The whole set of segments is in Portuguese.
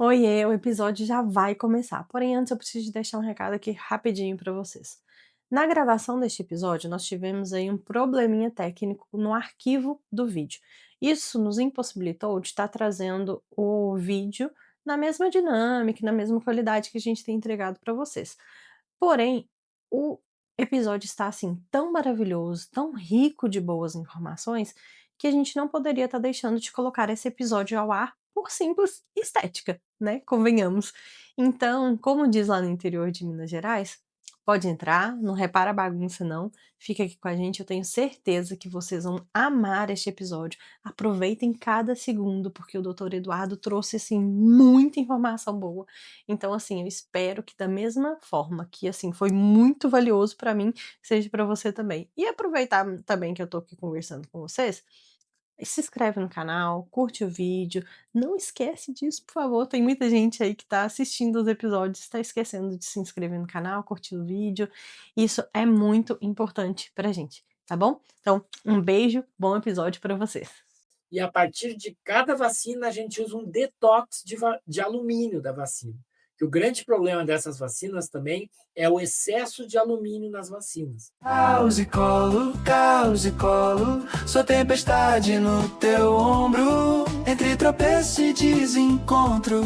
Oiê, o episódio já vai começar. Porém, antes eu preciso de deixar um recado aqui rapidinho para vocês. Na gravação deste episódio, nós tivemos aí um probleminha técnico no arquivo do vídeo. Isso nos impossibilitou de estar trazendo o vídeo na mesma dinâmica, na mesma qualidade que a gente tem entregado para vocês. Porém, o episódio está assim tão maravilhoso, tão rico de boas informações, que a gente não poderia estar deixando de colocar esse episódio ao ar por simples estética, né? Convenhamos. Então, como diz lá no interior de Minas Gerais, pode entrar, não repara a bagunça não, fica aqui com a gente, eu tenho certeza que vocês vão amar este episódio. Aproveitem cada segundo, porque o doutor Eduardo trouxe assim muita informação boa. Então, assim, eu espero que da mesma forma que assim foi muito valioso para mim, seja para você também. E aproveitar também que eu tô aqui conversando com vocês, se inscreve no canal, curte o vídeo, não esquece disso, por favor. Tem muita gente aí que tá assistindo os episódios, está esquecendo de se inscrever no canal, curtir o vídeo. Isso é muito importante pra gente, tá bom? Então, um beijo, bom episódio para vocês. E a partir de cada vacina, a gente usa um detox de alumínio da vacina. Que o grande problema dessas vacinas também é o excesso de alumínio nas vacinas. Caos e colo, sou tempestade no teu ombro. Entre tropeço e desencontro,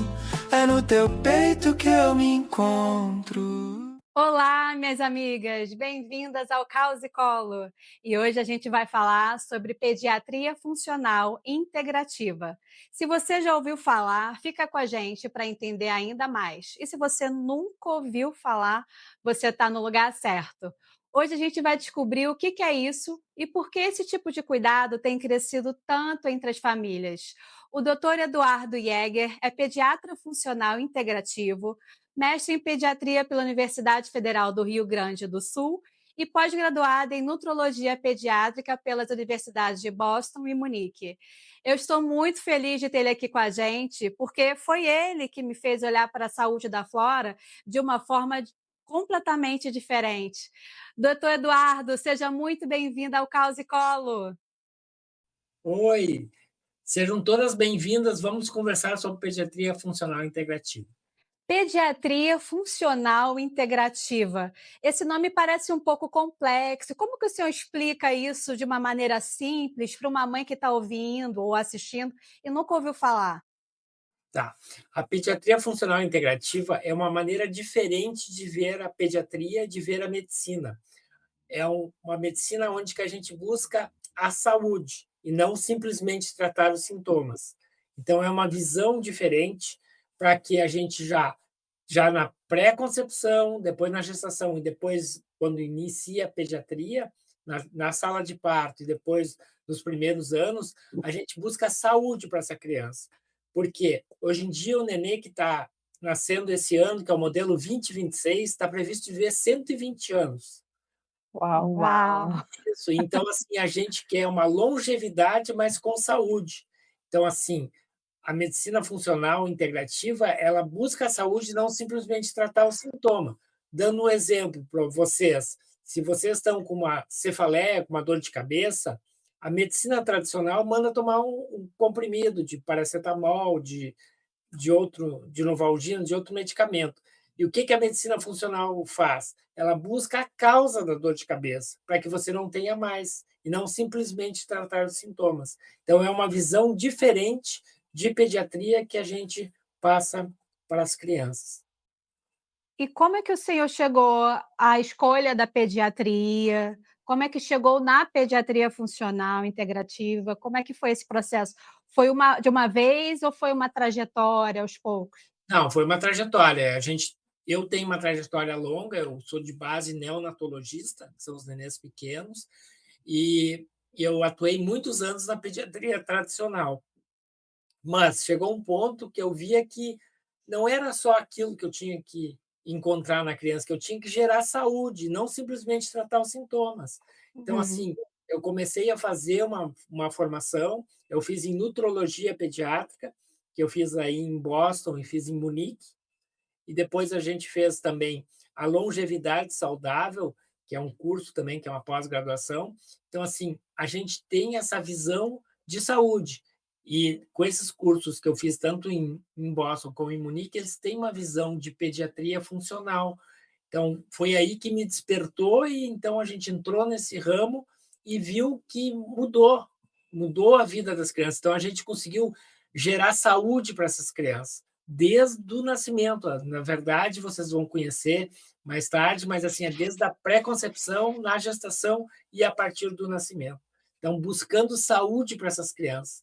é no teu peito que eu me encontro. Olá, minhas amigas, bem-vindas ao Caos e Colo. E hoje a gente vai falar sobre pediatria funcional integrativa. Se você já ouviu falar, fica com a gente para entender ainda mais. E se você nunca ouviu falar, você está no lugar certo. Hoje a gente vai descobrir o que é isso e por que esse tipo de cuidado tem crescido tanto entre as famílias. O Dr. Eduardo Jäger é pediatra funcional integrativo, mestre em pediatria pela Universidade Federal do Rio Grande do Sul e pós-graduada em nutrologia pediátrica pelas universidades de Boston e Munique. Eu estou muito feliz de ter ele aqui com a gente, porque foi ele que me fez olhar para a saúde da Flora de uma forma completamente diferente. Doutor Eduardo, seja muito bem-vindo ao Caos e Colo. Oi, sejam todas bem-vindas. Vamos conversar sobre pediatria funcional integrativa. Pediatria funcional integrativa. Esse nome parece um pouco complexo. Como que o senhor explica isso de uma maneira simples para uma mãe que está ouvindo ou assistindo e nunca ouviu falar? Tá. A pediatria funcional integrativa é uma maneira diferente de ver a pediatria, de ver a medicina. Uma medicina onde que a gente busca a saúde e não simplesmente tratar os sintomas. Então, é uma visão diferente para que a gente já na pré-concepção, depois na gestação e depois, quando inicia a pediatria, na sala de parto e depois nos primeiros anos, a gente busca a saúde para essa criança. Porque hoje em dia o nenê que está nascendo esse ano, que é o modelo 2026, está previsto viver 120 anos. Uau, Uau! Isso, então, assim, a gente quer uma longevidade, mas com saúde. Então, assim, a medicina funcional integrativa, ela busca a saúde e não simplesmente tratar o sintoma. Dando um exemplo para vocês, se vocês estão com uma cefaleia, com uma dor de cabeça, a medicina tradicional manda tomar um comprimido de paracetamol, de Novalgina, de outro medicamento. E o que que a medicina funcional faz? Ela busca a causa da dor de cabeça, para que você não tenha mais, e não simplesmente tratar os sintomas. Então, é uma visão diferente de pediatria que a gente passa para as crianças. E como é que o senhor chegou à escolha da pediatria? Como é que chegou na pediatria funcional integrativa? Como é que foi esse processo? Foi de uma vez ou foi uma trajetória aos poucos? Não, foi uma trajetória. Eu tenho uma trajetória longa, eu sou de base neonatologista, que são os nenês pequenos, e eu atuei muitos anos na pediatria tradicional. Mas chegou um ponto que eu via que não era só aquilo que eu tinha que encontrar na criança, que eu tinha que gerar saúde, não simplesmente tratar os sintomas. Então, Uhum. assim, eu comecei a fazer uma formação, eu fiz em nutrologia pediátrica, que eu fiz aí em Boston e fiz em Munique, e depois a gente fez também a longevidade saudável, que é um curso também, que é uma pós-graduação. Então, assim, a gente tem essa visão de saúde. E com esses cursos que eu fiz tanto em Boston como em Munique, eles têm uma visão de pediatria funcional. Então, foi aí que me despertou e então a gente entrou nesse ramo e viu que mudou a vida das crianças. Então, a gente conseguiu gerar saúde para essas crianças, desde o nascimento. Na verdade, vocês vão conhecer mais tarde, mas assim, é desde a pré-concepção, na gestação e a partir do nascimento. Então, buscando saúde para essas crianças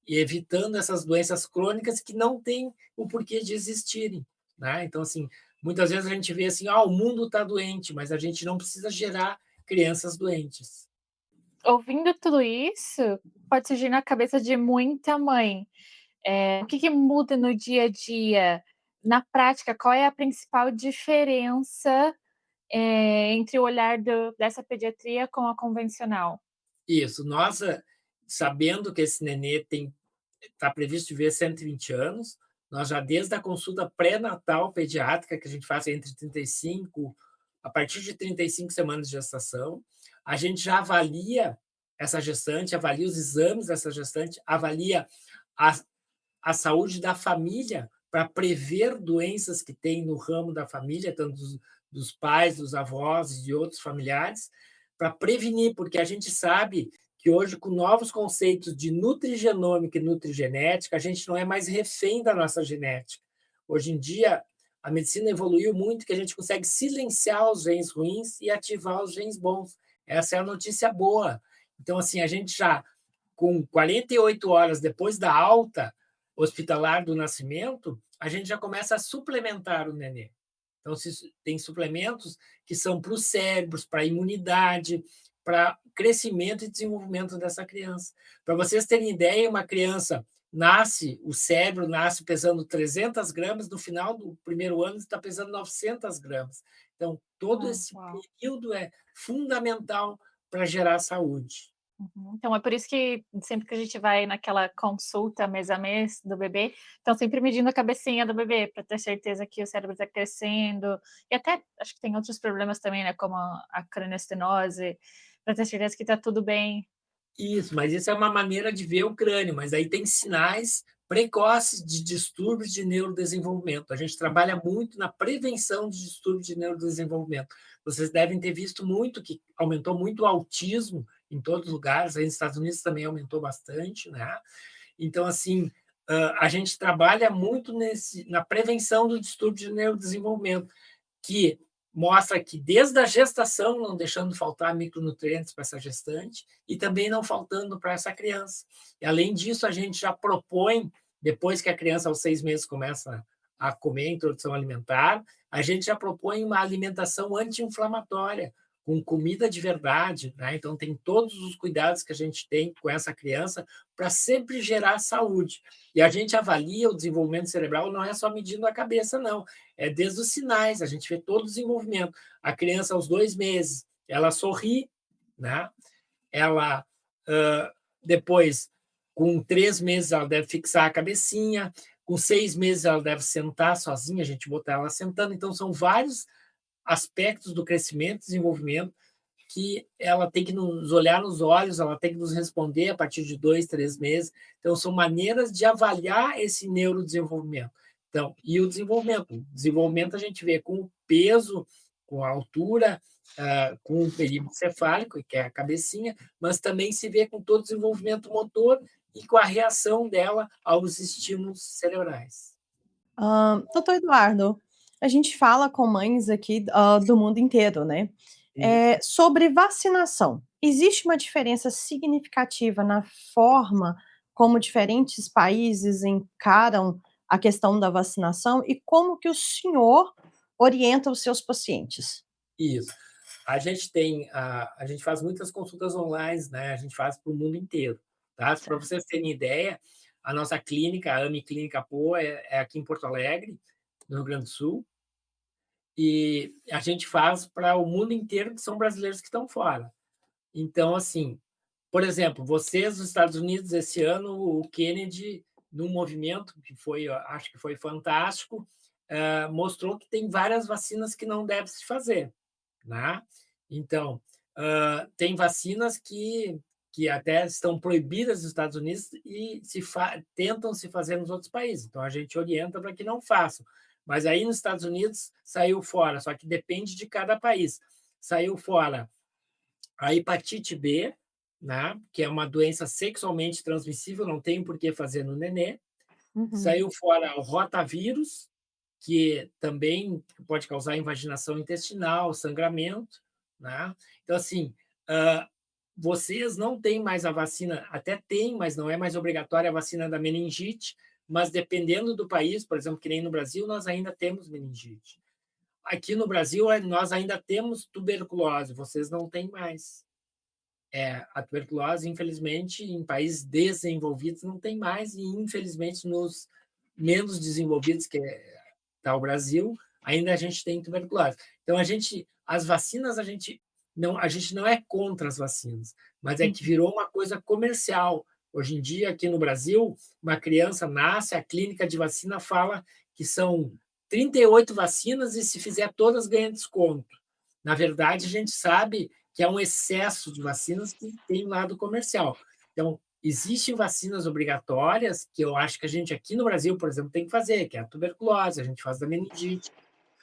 e evitando essas doenças crônicas que não têm o porquê de existirem. Né? Então, assim, muitas vezes a gente vê assim, o mundo está doente, mas a gente não precisa gerar crianças doentes. Ouvindo tudo isso, pode surgir na cabeça de muita mãe. O que muda no dia a dia? Na prática, qual é a principal diferença, entre o olhar dessa pediatria com a convencional? Isso, nós, sabendo que esse nenê está previsto viver 120 anos, nós já desde a consulta pré-natal pediátrica, que a gente faz entre 35, a partir de 35 semanas de gestação, a gente já avalia essa gestante, avalia os exames dessa gestante, avalia a, a saúde da família para prever doenças que tem no ramo da família, tanto dos pais, dos avós e de outros familiares, para prevenir, porque a gente sabe que hoje, com novos conceitos de nutrigenômica e nutrigenética, a gente não é mais refém da nossa genética. Hoje em dia, a medicina evoluiu muito que a gente consegue silenciar os genes ruins e ativar os genes bons. Essa é a notícia boa. Então, assim, a gente já, com 48 horas depois da alta hospitalar do nascimento, a gente já começa a suplementar o nenê. Então, tem suplementos que são para os cérebros, para a imunidade, para crescimento e desenvolvimento dessa criança. Para vocês terem ideia, uma criança o cérebro nasce pesando 300 gramas, no final do primeiro ano está pesando 900 gramas. Então, todo esse período é fundamental para gerar saúde. Então, é por isso que sempre que a gente vai naquela consulta mês a mês do bebê, estão sempre medindo a cabecinha do bebê para ter certeza que o cérebro está crescendo. E até acho que tem outros problemas também, né, como a cranioestenose, para ter certeza que está tudo bem. Isso, mas isso é uma maneira de ver o crânio, mas aí tem sinais precoces de distúrbios de neurodesenvolvimento. A gente trabalha muito na prevenção de distúrbios de neurodesenvolvimento. Vocês devem ter visto muito que aumentou muito o autismo em todos os lugares, aí nos Estados Unidos também aumentou bastante, né? Então, assim, a gente trabalha muito na prevenção do distúrbio de neurodesenvolvimento, que mostra que desde a gestação, não deixando faltar micronutrientes para essa gestante e também não faltando para essa criança. E, além disso, a gente já propõe, depois que a criança aos 6 meses começa a comer a introdução alimentar, a gente já propõe uma alimentação anti-inflamatória, com comida de verdade, né? Então, tem todos os cuidados que a gente tem com essa criança para sempre gerar saúde. E a gente avalia o desenvolvimento cerebral, não é só medindo a cabeça, não. É desde os sinais, a gente vê todo o desenvolvimento. A criança, aos 2 meses, ela sorri, né? Ela, depois, com 3 meses, ela deve fixar a cabecinha, com 6 meses, ela deve sentar sozinha, a gente botar ela sentando. Então, são vários aspectos do crescimento e desenvolvimento que ela tem que nos olhar nos olhos, ela tem que nos responder a partir de 2, 3 meses. Então, são maneiras de avaliar esse neurodesenvolvimento. Então, e o desenvolvimento a gente vê com o peso, com a altura, com o perímetro cefálico, que é a cabecinha, mas também se vê com todo o desenvolvimento motor e com a reação dela aos estímulos cerebrais. Doutor Eduardo, a gente fala com mães aqui do mundo inteiro, né? Sobre vacinação. Existe uma diferença significativa na forma como diferentes países encaram a questão da vacinação e como que o senhor orienta os seus pacientes? Isso. A gente faz muitas consultas online, né? A gente faz para o mundo inteiro, tá? Para vocês terem ideia, a nossa clínica, a AMI Clínica Poa, é aqui em Porto Alegre, no Rio Grande do Sul, e a gente faz para o mundo inteiro, que são brasileiros que estão fora. Então, assim, por exemplo, vocês nos Estados Unidos, esse ano, o Kennedy, num movimento que foi, acho que foi fantástico, mostrou que tem várias vacinas que não deve se fazer, né? Então, tem vacinas que que até estão proibidas nos Estados Unidos e tentam se fazer nos outros países. Então, a gente orienta para que não façam. Mas aí nos Estados Unidos saiu fora, só que depende de cada país. Saiu fora a hepatite B, né, que é uma doença sexualmente transmissível, não tem por que fazer no nenê. Saiu fora o rotavírus, que também pode causar invaginação intestinal, sangramento, né? Então, assim, vocês não têm mais a vacina, até tem, mas não é mais obrigatória a vacina da meningite, mas dependendo do país, por exemplo, que nem no Brasil, nós ainda temos meningite. Aqui no Brasil, nós ainda temos tuberculose, vocês não têm mais. A tuberculose, infelizmente, em países desenvolvidos não tem mais, e infelizmente nos menos desenvolvidos, que está o Brasil, ainda a gente tem tuberculose. Então, as vacinas, a gente não é contra as vacinas, mas é que virou uma coisa comercial. Hoje em dia, aqui no Brasil, uma criança nasce, a clínica de vacina fala que são 38 vacinas e se fizer todas ganha desconto. Na verdade, a gente sabe que é um excesso de vacinas que tem um lado comercial. Então, existem vacinas obrigatórias que eu acho que a gente aqui no Brasil, por exemplo, tem que fazer, que é a tuberculose, a gente faz da meningite,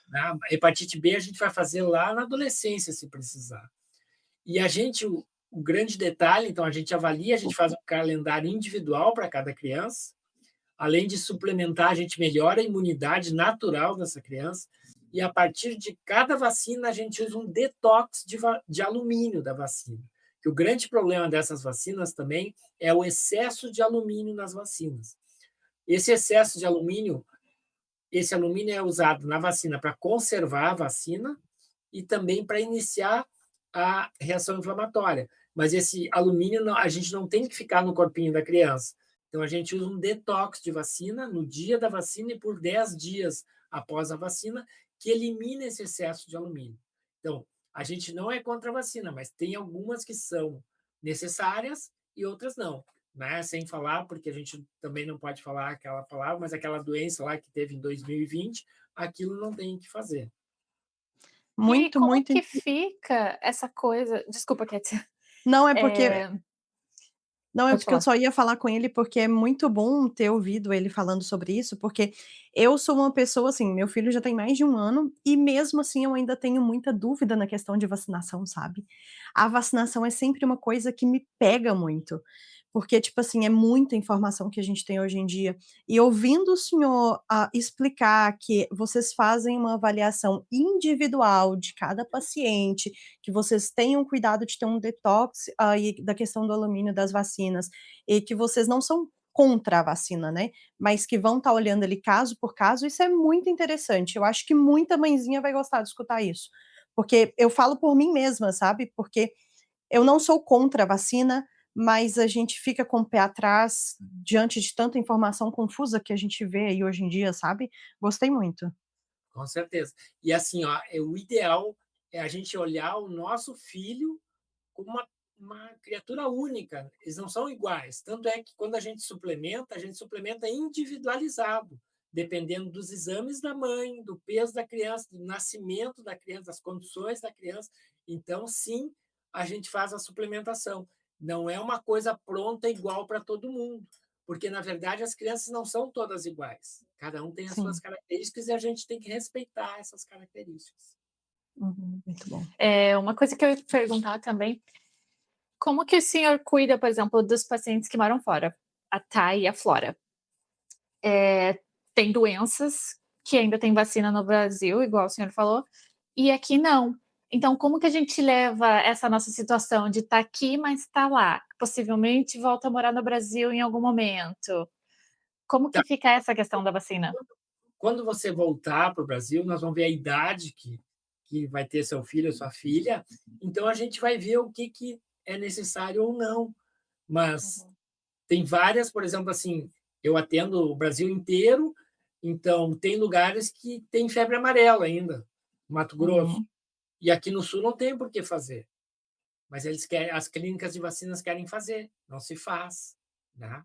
né? A hepatite B a gente vai fazer lá na adolescência, se precisar. E o grande detalhe, então, a gente avalia, a gente faz um calendário individual para cada criança, além de suplementar, a gente melhora a imunidade natural dessa criança, e a partir de cada vacina, a gente usa um detox de alumínio da vacina. Que o grande problema dessas vacinas também é o excesso de alumínio nas vacinas. Esse excesso de alumínio, esse alumínio é usado na vacina para conservar a vacina e também para iniciar a reação inflamatória. Mas esse alumínio, a gente não tem que ficar no corpinho da criança. Então, a gente usa um detox de vacina no dia da vacina e por 10 dias após a vacina, que elimina esse excesso de alumínio. Então, a gente não é contra a vacina, mas tem algumas que são necessárias e outras não. Né? Sem falar, porque a gente também não pode falar aquela palavra, mas aquela doença lá que teve em 2020, aquilo não tem que fazer. E como que fica essa coisa... Desculpa, Kétia. Não, é porque Pode eu falar. só ia falar com ele, porque é muito bom ter ouvido ele falando sobre isso, porque eu sou uma pessoa, assim, meu filho já tem mais de 1 ano, e mesmo assim eu ainda tenho muita dúvida na questão de vacinação, sabe. A vacinação é sempre uma coisa que me pega muito, porque, tipo assim, é muita informação que a gente tem hoje em dia, e ouvindo o senhor, explicar que vocês fazem uma avaliação individual de cada paciente, que vocês tenham cuidado de ter um detox aí da questão do alumínio das vacinas, e que vocês não são contra a vacina, né, mas que vão estar olhando ali caso por caso, isso é muito interessante. Eu acho que muita mãezinha vai gostar de escutar isso, porque eu falo por mim mesma, sabe, porque eu não sou contra a vacina, mas a gente fica com o pé atrás diante de tanta informação confusa que a gente vê aí hoje em dia, sabe. Gostei muito. Com certeza. E assim, ó, o ideal é a gente olhar o nosso filho como uma criatura única. Eles não são iguais. Tanto é que quando a gente suplementa individualizado, dependendo dos exames da mãe, do peso da criança, do nascimento da criança, das condições da criança. Então, sim, a gente faz a suplementação. Não é uma coisa pronta igual para todo mundo, porque, na verdade, as crianças não são todas iguais. Cada um tem as suas Sim. características e a gente tem que respeitar essas características. Muito bom. Uma coisa que eu ia te perguntar também, como que o senhor cuida, por exemplo, dos pacientes que moram fora? A Thay e a Flora. Tem doenças que ainda tem vacina no Brasil, igual o senhor falou, e aqui não. Então, como que a gente leva essa nossa situação de estar aqui, mas estar lá? Possivelmente volta a morar no Brasil em algum momento. Como que fica essa questão da vacina? Quando você voltar para o Brasil, nós vamos ver a idade que vai ter seu filho ou sua filha, então a gente vai ver o que é necessário ou não. Mas tem várias, por exemplo, assim, eu atendo o Brasil inteiro, então tem lugares que tem febre amarela ainda, Mato Grosso, e aqui no Sul não tem por que fazer. Mas eles querem, as clínicas de vacinas querem fazer, não se faz, né?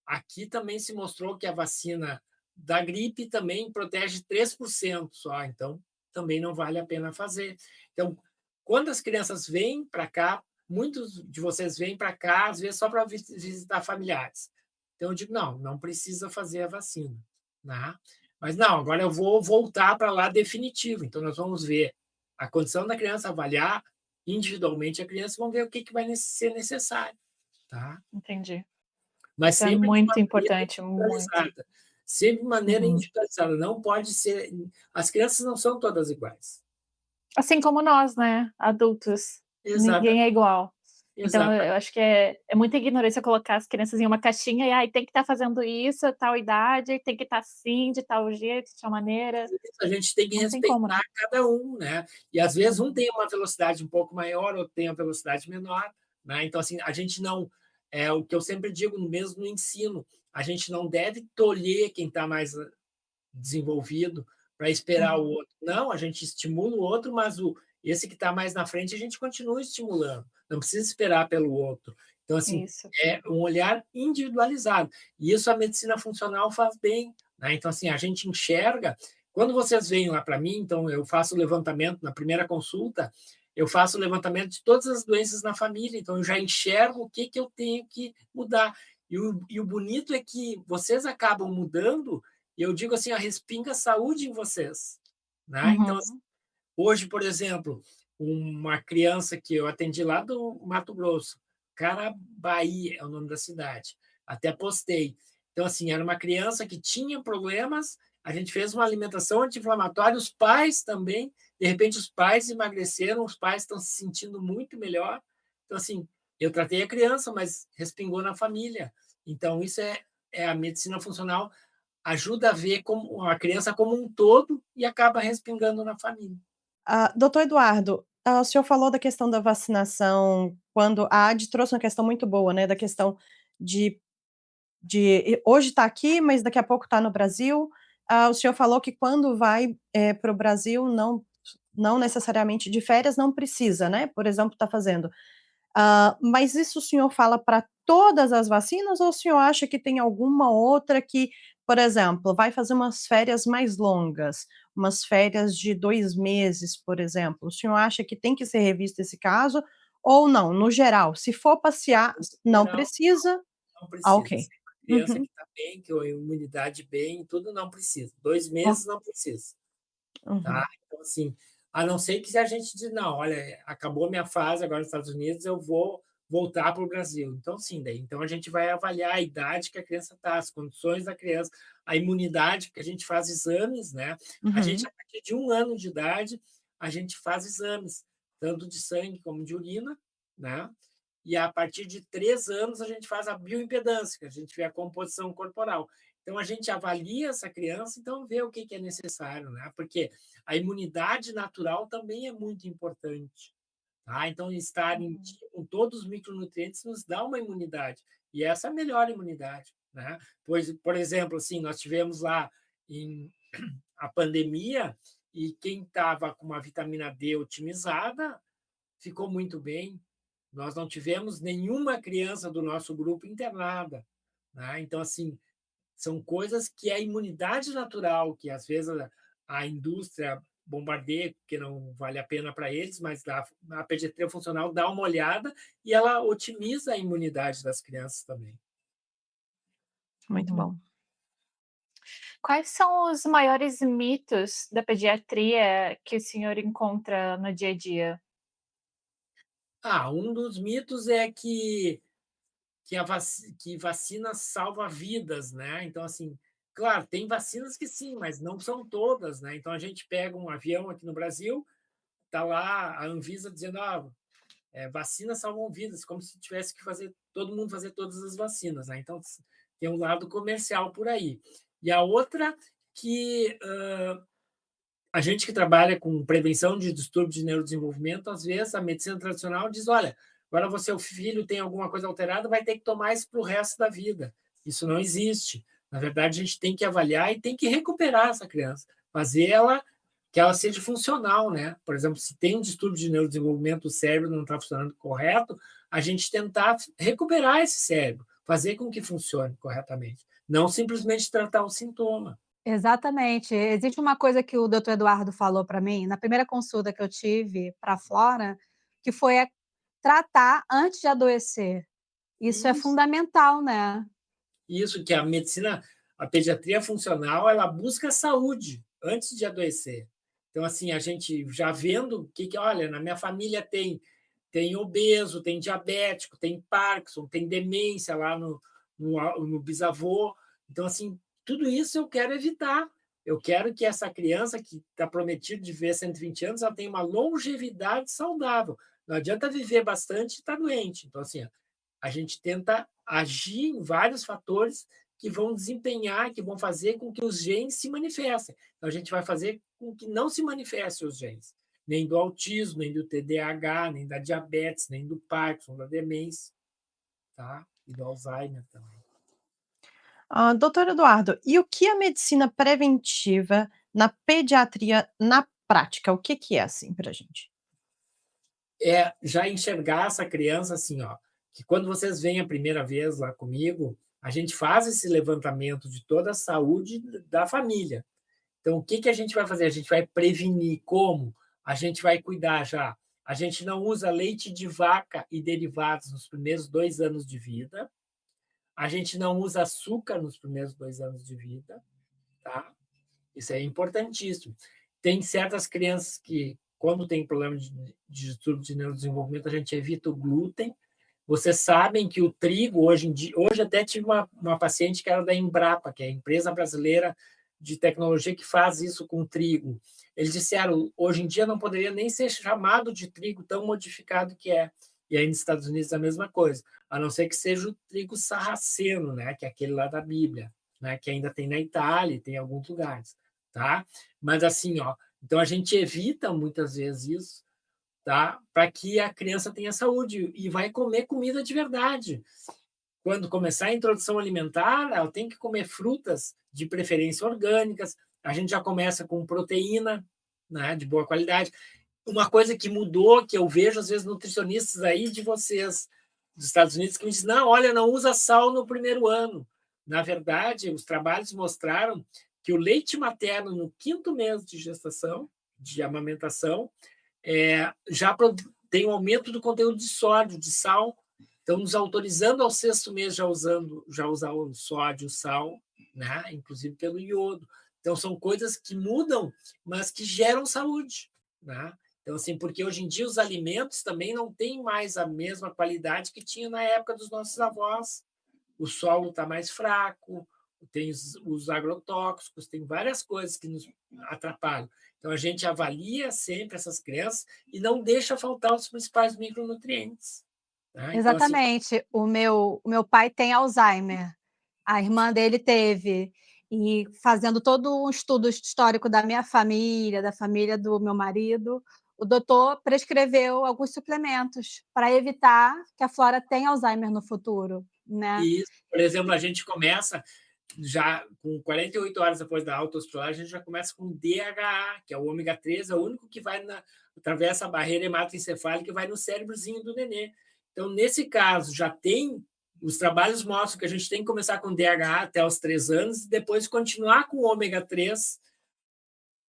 Aqui também se mostrou que a vacina da gripe também protege 3% só, então também não vale a pena fazer. Então, quando as crianças vêm para cá, muitos de vocês vêm para cá, às vezes, só para visitar familiares. Então, eu digo: não, não precisa fazer a vacina, né? Mas não, agora eu vou voltar para lá definitivo. Então, nós vamos ver a condição da criança, avaliar individualmente a criança, vamos ver o que vai ser necessário, tá? Entendi. Mas Isso é sempre de muito maneira importante, muito. individualizada. Sempre de maneira Uhum. individualizada. Não pode ser. As crianças não são todas iguais. Assim como nós, né, adultos, Exata, ninguém é igual. Então exata. eu acho que é muita ignorância colocar as crianças em uma caixinha e: "Ai, tem que estar fazendo isso, tal idade, tem que estar assim, de tal jeito, de tal maneira". A gente tem que Não tem como, respeitar né. cada um, né? E às vezes um Uhum. tem uma velocidade um pouco maior, outro tem uma velocidade menor, né? Então, assim, a gente não. É o que eu sempre digo, mesmo no ensino, a gente não deve tolher quem está mais desenvolvido para esperar o Uhum. outro. Não, a gente estimula o outro, mas esse que está mais na frente a gente continua estimulando. Não precisa esperar pelo outro. Então, assim, Isso. é um olhar individualizado. E isso a medicina funcional faz bem. Né? Então, assim, a gente enxerga. Quando vocês vêm lá para mim, então eu faço o levantamento na primeira consulta, eu faço o levantamento de todas as doenças na família, então eu já enxergo o que eu tenho que mudar. E o bonito é que vocês acabam mudando e eu digo assim, respinga saúde em vocês. Né? Então, assim, Uhum. hoje, por exemplo, uma criança que eu atendi lá do Mato Grosso, Carabaí é o nome da cidade, até postei. Então, assim, era uma criança que tinha problemas, a gente fez uma alimentação anti-inflamatória, os pais também, de repente os pais emagreceram, os pais estão se sentindo muito melhor. Então, assim, eu tratei a criança, mas respingou na família. Então, isso é a medicina funcional ajuda a ver como a criança como um todo e acaba respingando na família. Doutor Eduardo, o senhor falou da questão da vacinação, quando a Adi trouxe uma questão muito boa, né, da questão de hoje está aqui, mas daqui a pouco está no Brasil. O senhor falou que quando vai, para o Brasil não necessariamente de férias, não precisa, né, por exemplo, está fazendo. Mas isso o senhor fala para todas as vacinas ou o senhor acha que tem alguma outra que, por exemplo, vai fazer umas férias mais longas, umas férias de 2 meses, por exemplo, o senhor acha que tem que ser revisto esse caso ou não, no geral, se for passear, No não geral, precisa? não precisa. Ok. Se uma criança Uhum, que está bem, que a imunidade bem, tudo não precisa. 2 ó, meses não precisa, tá? uhum, Então, assim, a não ser que se a gente diz: "Não, olha, acabou minha fase agora nos Estados Unidos, eu vou voltar para o Brasil". Então sim, daí então a gente vai avaliar a idade que a criança está, as condições da criança, a imunidade, porque a gente faz exames, né. A gente, uhum. a partir de 1 ano de idade, a gente faz exames, tanto de sangue como de urina, né. E a partir de 3 anos a gente faz a bioimpedância, que a gente vê a composição corporal. Então a gente avalia essa criança, então vê o que é necessário, né? Porque a imunidade natural também é muito importante, tá? Então estar em Uhum. dia com todos os micronutrientes nos dá uma imunidade, e essa é a melhor imunidade, né? Pois, por exemplo, assim, nós tivemos lá em a pandemia e quem estava com uma vitamina D otimizada ficou muito bem. Nós não tivemos nenhuma criança do nosso grupo internada, né? Então, assim, são coisas que é a imunidade natural, que às vezes a indústria bombardeia, que não vale a pena para eles, mas a pediatria funcional dá uma olhada e ela otimiza a imunidade das crianças também. Muito Uhum. bom. Quais são os maiores mitos da pediatria que o senhor encontra no dia a dia? Um dos mitos é que vacina salva vidas, né? Então, assim, claro, tem vacinas que sim, mas não são todas, né? Então, a gente pega um avião aqui no Brasil, tá lá a Anvisa dizendo, vacinas salvam vidas, como se tivesse que fazer todo mundo fazer todas as vacinas, né? Então, tem um lado comercial por aí. E a outra que a gente que trabalha com prevenção de distúrbios de neurodesenvolvimento, às vezes a medicina tradicional diz: olha, agora você, o filho tem alguma coisa alterada, vai ter que tomar isso para o resto da vida. Isso não existe. Na verdade, a gente tem que avaliar e tem que recuperar essa criança, fazer ela que ela seja funcional, né? Por exemplo, se tem um distúrbio de neurodesenvolvimento, o cérebro não está funcionando correto, a gente tentar recuperar esse cérebro, fazer com que funcione corretamente, não simplesmente tratar o sintoma. Exatamente. Existe uma coisa que o doutor Eduardo falou para mim, na primeira consulta que eu tive para a Flora, que foi tratar antes de adoecer. Isso é Isso. fundamental, né? Isso, que a medicina, a pediatria funcional, ela busca a saúde antes de adoecer. Então, assim, a gente já vendo o que olha, na minha família tem obeso, tem diabético, tem Parkinson, tem demência lá no bisavô. Então, assim, tudo isso eu quero evitar. Eu quero que essa criança que está prometido de viver 120 anos, ela tenha uma longevidade saudável. Não adianta viver bastante e estar doente. Então, assim, a gente tenta agir em vários fatores que vão desempenhar, que vão fazer com que os genes se manifestem. Então, a gente vai fazer com que não se manifestem os genes, nem do autismo, nem do TDAH, nem da diabetes, nem do Parkinson, da demência, tá? E do Alzheimer também. Doutor Eduardo, e o que a medicina preventiva na pediatria na prática? O que é assim para a gente? É já enxergar essa criança assim, ó, que quando vocês vêm a primeira vez lá comigo, a gente faz esse levantamento de toda a saúde da família. Então, o que a gente vai fazer? A gente vai prevenir. Como? A gente vai cuidar já. A gente não usa leite de vaca e derivados nos primeiros 2 anos de vida. A gente não usa açúcar nos primeiros 2 anos de vida. Tá? Isso é importantíssimo. Tem certas crianças que, quando tem problema de distúrbio de neurodesenvolvimento, a gente evita o glúten. Vocês sabem que o trigo, hoje em dia, hoje até tive uma paciente que era da Embrapa, que é a empresa brasileira de tecnologia que faz isso com trigo. Eles disseram, hoje em dia não poderia nem ser chamado de trigo tão modificado que é. E aí nos Estados Unidos a mesma coisa, a não ser que seja o trigo sarraceno, né, que é aquele lá da Bíblia, né, que ainda tem na Itália e tem em alguns lugares, tá? Mas assim, ó, então a gente evita muitas vezes isso, tá? Para que a criança tenha saúde e vai comer comida de verdade. Quando começar a introdução alimentar, ela tem que comer frutas, de preferência orgânicas. A gente já começa com proteína, né, de boa qualidade. Uma coisa que mudou, que eu vejo às vezes nutricionistas aí de vocês, dos Estados Unidos, que me dizem, não, olha, não usa sal no primeiro ano. Na verdade, os trabalhos mostraram que o leite materno no 5º mês de gestação, de amamentação, já tem um aumento do conteúdo de sódio, de sal. Então, nos autorizando ao 6º mês já usar o sódio, o sal, né? Inclusive pelo iodo. Então, são coisas que mudam, mas que geram saúde, né? Então, assim, porque hoje em dia os alimentos também não têm mais a mesma qualidade que tinha na época dos nossos avós. O solo está mais fraco, tem os agrotóxicos, tem várias coisas que nos atrapalham. Então, a gente avalia sempre essas crianças e não deixa faltar os principais micronutrientes. Né? Então, assim, Exatamente. O meu pai tem Alzheimer, a irmã dele teve, e fazendo todo um estudo histórico da minha família, da família do meu marido, o doutor prescreveu alguns suplementos para evitar que a Flora tenha Alzheimer no futuro, né. isso, por exemplo, a gente começa já com 48 horas depois da autohospitalar, a gente já começa com DHA, que é o ômega 3, é o único que vai atravessa a barreira hematoencefálica e vai no cérebrozinho do nenê. Então, nesse caso, já tem os trabalhos mostram que a gente tem que começar com DHA até os 3 anos e depois continuar com o ômega 3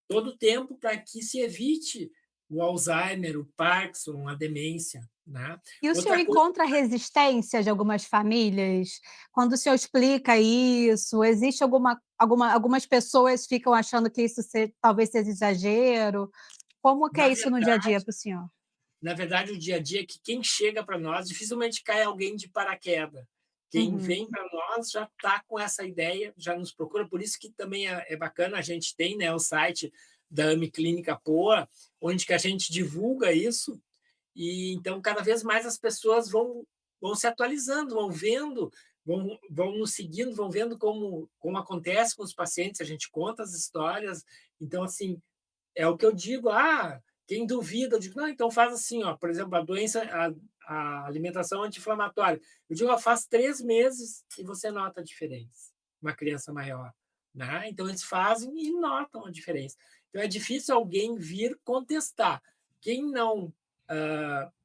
todo o tempo para que se evite o Alzheimer, o Parkinson, a demência. Né? E o senhor Outra coisa, encontra resistência de algumas famílias? Quando o senhor explica isso, existe algumas pessoas ficam achando que isso talvez seja exagero. Como que na é isso no dia a dia verdade, para o senhor? na verdade, o dia a dia é que quem chega para nós, dificilmente cai alguém de paraquedas. Quem Uhum. vem para nós já está com essa ideia, já nos procura, por isso que também é bacana, a gente tem, né, o site da AMI Clínica Poa, onde que a gente divulga isso, e então cada vez mais as pessoas vão se atualizando, vão vendo, vão nos seguindo, vão vendo como acontece com os pacientes, a gente conta as histórias, então assim, é o que eu digo, quem duvida, eu digo, não, então faz assim, ó, por exemplo, a alimentação anti-inflamatória. Eu digo, faz 3 meses e você nota a diferença, uma criança maior. Né? Então, eles fazem e notam a diferença. Então, é difícil alguém vir contestar. Quem não,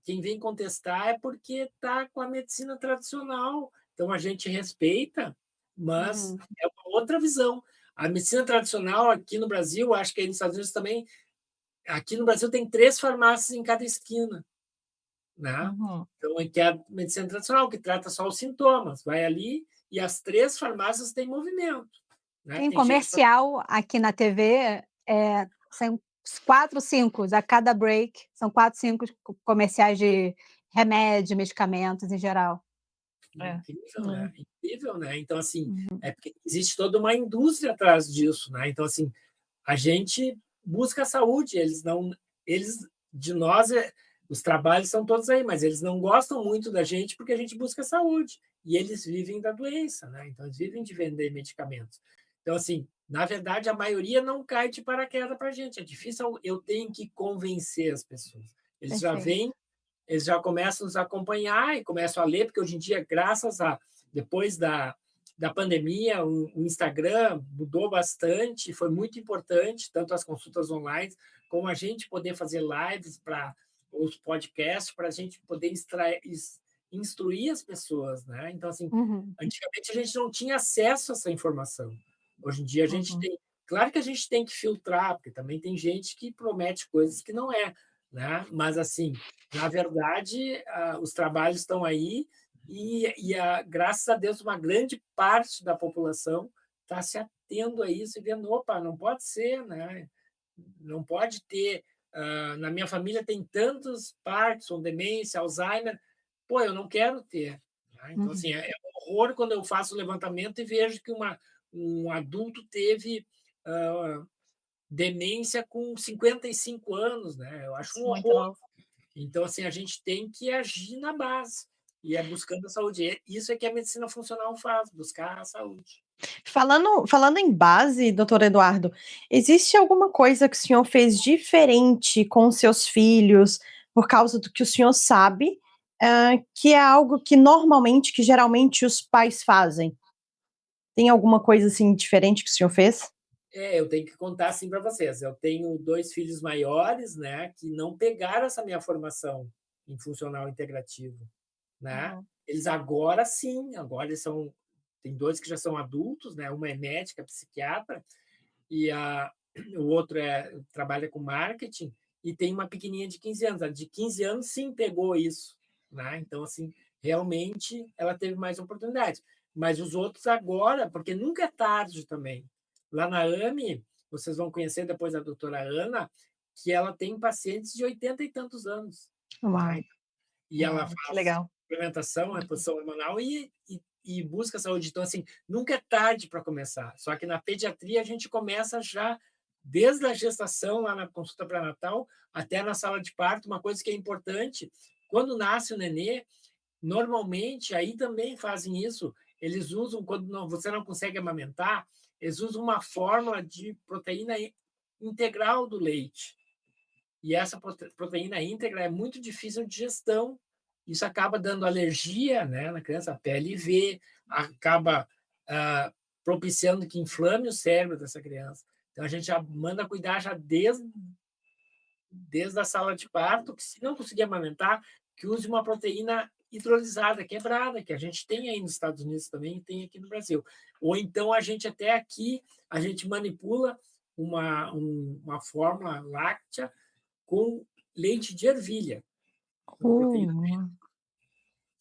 quem vem contestar é porque está com a medicina tradicional. Então, a gente respeita, mas Uhum. é uma outra visão. A medicina tradicional aqui no Brasil, acho que aí nos Estados Unidos também, aqui no Brasil tem 3 farmácias em cada esquina. né? Uhum. Então, que é a medicina tradicional, que trata só os sintomas. Vai ali e as 3 farmácias têm movimento, né? Tem Tem gente que comercial aqui na TV, são 4, 5 a cada break, são 4, 5 comerciais de remédio, medicamentos em geral. É. incrível, né? Hum. Incrível, né? Então, assim, Uhum. é porque existe toda uma indústria atrás disso, né? Então, assim, a gente busca a saúde, eles de nós, os trabalhos são todos aí, mas eles não gostam muito da gente porque a gente busca a saúde e eles vivem da doença, né? Então eles vivem de vender medicamentos. Então assim, na verdade a maioria não cai de paraquedas para a gente, é difícil, eu tenho que convencer as pessoas. Eles já Perfeito. vêm, eles já começam a nos acompanhar e começam a ler, porque hoje em dia, graças a depois da pandemia, o Instagram mudou bastante, foi muito importante, tanto as consultas online, como a gente poder fazer lives para os podcasts, para a gente poder instruir as pessoas, né? Então, assim, Uhum, antigamente a gente não tinha acesso a essa informação. Hoje em dia a gente Uhum. tem. Claro que a gente tem que filtrar, porque também tem gente que promete coisas que não é, né? Mas, assim, na verdade, os trabalhos estão aí graças a Deus, uma grande parte da população está se atendo a isso e vendo, opa, não pode ser, né? Não pode ter. Na minha família tem tantos Parkinson, demência, Alzheimer, pô, eu não quero ter. Né? Então, uhum. assim, é um horror quando eu faço o levantamento e vejo que um adulto teve demência com 55 anos, né? Eu acho um Muito horror. novo. Então, assim, a gente tem que agir na base e é buscando a saúde. Isso é que a medicina funcional faz, buscar a saúde. Falando em base, doutor Eduardo, existe alguma coisa que o senhor fez diferente com os seus filhos, por causa do que o senhor sabe, que é algo que normalmente, que geralmente os pais fazem? Tem alguma coisa, assim, diferente que o senhor fez? Eu tenho que contar assim para vocês. Eu tenho 2 filhos maiores, né, que não pegaram essa minha formação em funcional integrativo, né? Uhum. Eles agora sim, agora eles são tem 2 que já são adultos, né? Uma é médica, psiquiatra, e o outro trabalha com marketing, e tem uma pequenininha de 15 anos. A de 15 anos sim pegou isso, né? Então, assim, realmente ela teve mais oportunidades. Mas os outros agora, porque nunca é tarde também. Lá na AME, vocês vão conhecer depois a doutora Ana, que ela tem pacientes de 80 e tantos anos, né? Uau. E ela Que faz legal. suplementação, reposição hormonal e busca saúde. Então, assim, nunca é tarde para começar. Só que na pediatria a gente começa já desde a gestação, lá na consulta pré-natal, até na sala de parto. Uma coisa que é importante, quando nasce o nenê, normalmente, aí também fazem isso, eles usam, quando você não consegue amamentar, eles usam uma fórmula de proteína integral do leite. E essa proteína íntegra é muito difícil de digestão. Isso acaba dando alergia, né, na criança, PLV, acaba propiciando que inflame o cérebro dessa criança. Então, a gente já manda cuidar já desde a sala de parto, que se não conseguir amamentar, que use uma proteína hidrolisada, quebrada, que a gente tem aí nos Estados Unidos também e tem aqui no Brasil. Ou então a gente até aqui, a gente manipula uma fórmula láctea com leite de ervilha, uma proteína.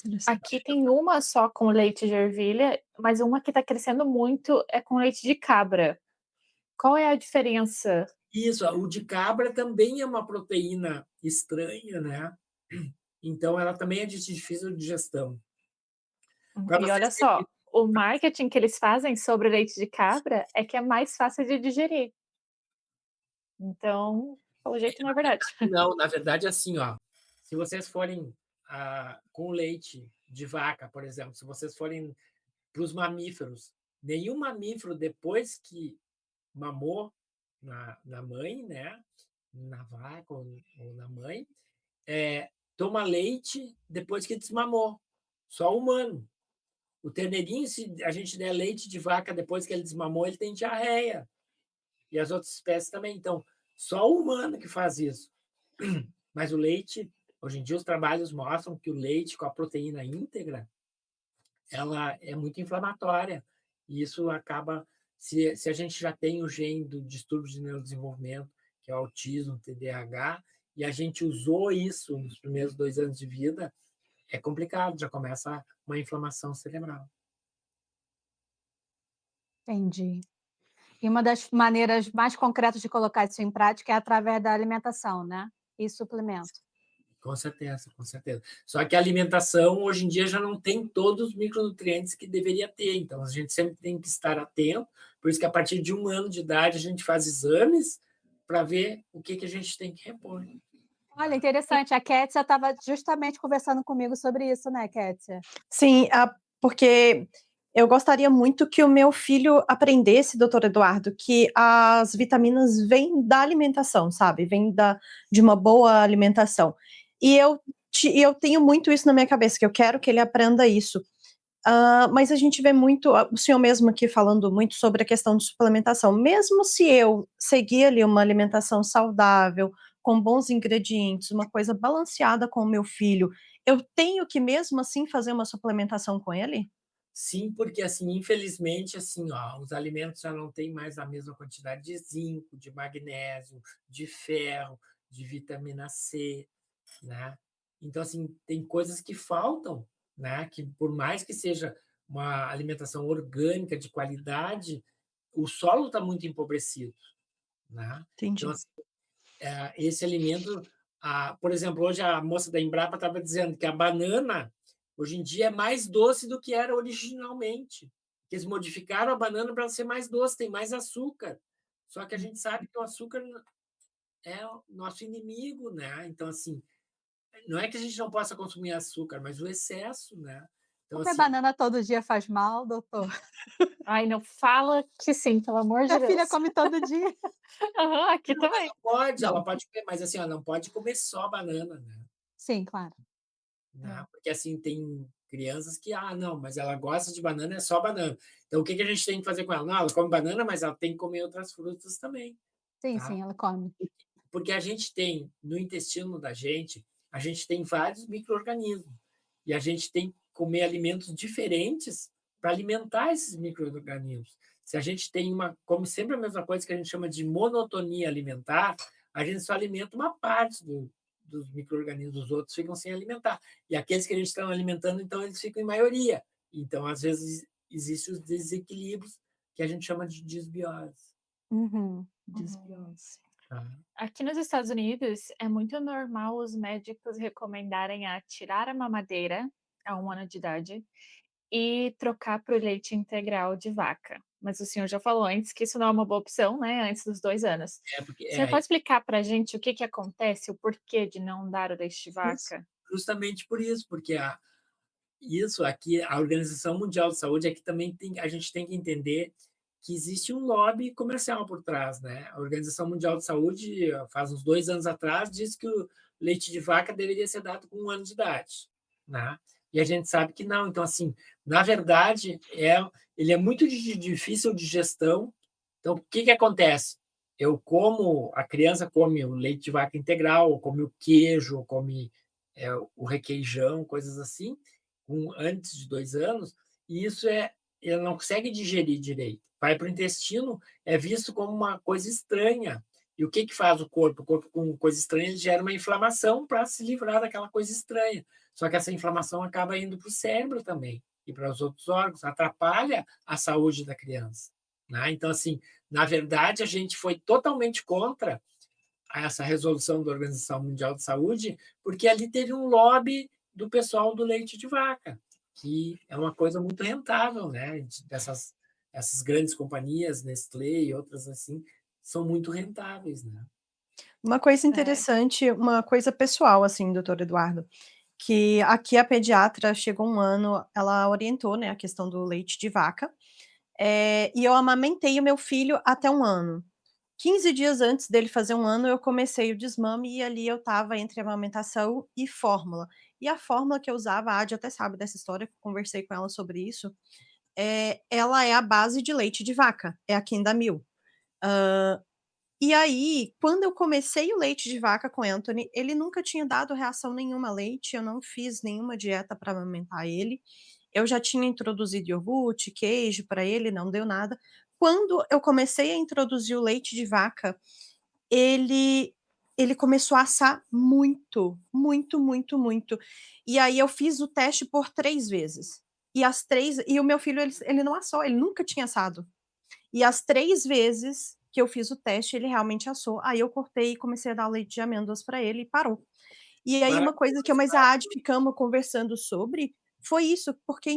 Interessante. Aqui tem uma só com leite de ervilha, mas uma que está crescendo muito é com leite de cabra. Qual é a diferença? Isso, o de cabra também é uma proteína estranha, né? Então, ela também é de difícil digestão. Para E vocês olha terem só, o marketing que eles fazem sobre leite de cabra é que é mais fácil de digerir. Então, pelo jeito não é verdade. Não, na verdade, assim, ó, se vocês forem com leite de vaca, por exemplo, se vocês forem para os mamíferos, nenhum mamífero, depois que mamou na mãe, né, na vaca ou na mãe, toma leite depois que desmamou. Só o humano. O terneirinho, se a gente der leite de vaca depois que ele desmamou, ele tem diarreia. E as outras espécies também. Então, só o humano que faz isso. Mas o leite, hoje em dia, os trabalhos mostram que o leite com a proteína íntegra, ela é muito inflamatória. E isso acaba, se a gente já tem o gene do distúrbio de neurodesenvolvimento, que é o autismo, TDAH, e a gente usou isso nos primeiros 2 anos de vida, é complicado, já começa uma inflamação cerebral. Entendi. E uma das maneiras mais concretas de colocar isso em prática é através da alimentação, né, e suplemento. Com certeza, com certeza. Só que a alimentação, hoje em dia, já não tem todos os micronutrientes que deveria ter, então a gente sempre tem que estar atento, por isso que a partir de 1 ano de idade a gente faz exames para ver o que que a gente tem que repor. Olha, interessante, a Kétia estava justamente conversando comigo sobre isso, né, Kétia? Sim, porque eu gostaria muito que o meu filho aprendesse, doutor Eduardo, que as vitaminas vêm da alimentação, sabe, vêm de uma boa alimentação. E eu tenho muito isso na minha cabeça, que eu quero que ele aprenda isso. Mas a gente vê muito, o senhor mesmo aqui falando muito sobre a questão de suplementação. Mesmo se eu seguir ali uma alimentação saudável, com bons ingredientes, uma coisa balanceada com o meu filho, eu tenho que mesmo assim fazer uma suplementação com ele? Sim, porque, assim, infelizmente, assim, ó, os alimentos já não têm mais a mesma quantidade de zinco, de magnésio, de ferro, de vitamina C, né. Então, assim, tem coisas que faltam, né, que por mais que seja uma alimentação orgânica de qualidade, o solo está muito empobrecido, né. Então, Entendi. assim, esse alimento, por exemplo, hoje a moça da Embrapa estava dizendo que a banana, hoje em dia, é mais doce do que era originalmente, que eles modificaram a banana para ser mais doce, tem mais açúcar. Só que a gente sabe que o açúcar é o nosso inimigo, né. Então, assim, não é que a gente não possa consumir açúcar, mas o excesso, né. Então, Comer assim, banana todo dia faz mal, doutor? Ai, não fala que sim, pelo amor de Minha filha Deus. come todo dia. Aham, aqui não, também. ela Não. pode comer, mas assim, ela não pode comer só banana, né. Sim, claro. Né, É. porque, assim, tem crianças que: "Ah, não, mas ela gosta de banana, é só banana". Então o que que a gente tem que fazer com ela? Não, ela come banana, mas ela tem que comer outras frutas também, Sim, tá. sim, ela come. Porque a gente tem, no intestino da gente, a gente tem vários micro-organismos, e a gente tem que comer alimentos diferentes para alimentar esses micro-organismos. Se a gente tem come sempre a mesma coisa que a gente chama de monotonia alimentar, a gente só alimenta uma parte dos micro-organismos, os outros ficam sem alimentar. E aqueles que a gente está alimentando, então, eles ficam em maioria. Então, às vezes, existem os desequilíbrios que a gente chama de desbiose. Uhum. Uhum. Desbiose. Tá? Aqui nos Estados Unidos é muito normal os médicos recomendarem a tirar a mamadeira a 1 ano de idade e trocar para o leite integral de vaca. Mas o senhor já falou antes que isso não é uma boa opção, né, antes dos 2 anos. É, porque O senhor pode explicar para a gente o que que acontece, o porquê de não dar o leite de Jus vaca? justamente por isso, porque isso aqui, a Organização Mundial de Saúde, aqui também a gente tem que entender que existe um lobby comercial por trás, né. A Organização Mundial de Saúde, faz uns 2 anos atrás, disse que o leite de vaca deveria ser dado com 1 ano de idade, né. E a gente sabe que não. Então, assim, na verdade, ele é muito difícil de gestão. Então, o que que acontece? A criança come o leite de vaca integral, ou come o queijo, ou come, o requeijão, coisas assim, antes de 2 anos, e ele não consegue digerir direito. Vai para o intestino, é visto como uma coisa estranha. E o que que faz o corpo? O corpo, com coisa estranha, ele gera uma inflamação para se livrar daquela coisa estranha. Só que essa inflamação acaba indo para o cérebro também, e para os outros órgãos, atrapalha a saúde da criança, né. Então, assim, na verdade, a gente foi totalmente contra essa resolução da Organização Mundial de Saúde, porque ali teve um lobby do pessoal do leite de vaca, que é uma coisa muito rentável, né? Essas grandes companhias, Nestlé e outras assim, são muito rentáveis, né? Uma coisa É. interessante, uma coisa pessoal, assim, doutor Eduardo, que aqui a pediatra chegou um ano, ela orientou, né, a questão do leite de vaca, e eu amamentei o meu filho até 1 ano. 15 dias antes dele fazer 1 ano, eu comecei o desmame e ali eu estava entre amamentação e fórmula. E a fórmula que eu usava, a Adi até sabe dessa história, que eu conversei com ela sobre isso, ela é a base de leite de vaca, é a Kindamil. E aí, quando eu comecei o leite de vaca com Anthony, ele nunca tinha dado reação nenhuma a leite, eu não fiz nenhuma dieta para amamentar ele. Eu já tinha introduzido iogurte, queijo para ele, não deu nada. Quando eu comecei a introduzir o leite de vaca, ele ele começou a assar muito, muito, muito, muito. E aí eu fiz o teste por 3 vezes. E o meu filho ele não assou, ele nunca tinha assado. E as 3 vezes que eu fiz o teste, ele realmente assou. Aí eu cortei e comecei a dar leite de amêndoas para ele e parou. E aí uma coisa que eu mais a Ad ficamos conversando sobre, foi isso, porque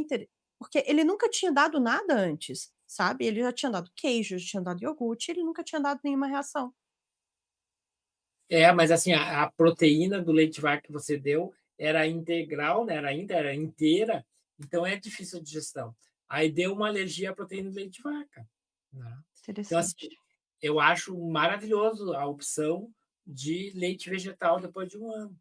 ele nunca tinha dado nada antes, sabe, ele já tinha dado queijo, já tinha dado iogurte, ele nunca tinha dado nenhuma reação. Mas assim, a proteína do leite de vaca que você deu era integral, né, era inteira, então é difícil a digestão. Aí deu uma alergia à proteína do leite de vaca, né. Então, assim, Interessante. eu acho maravilhoso a opção de leite vegetal depois de 1 ano,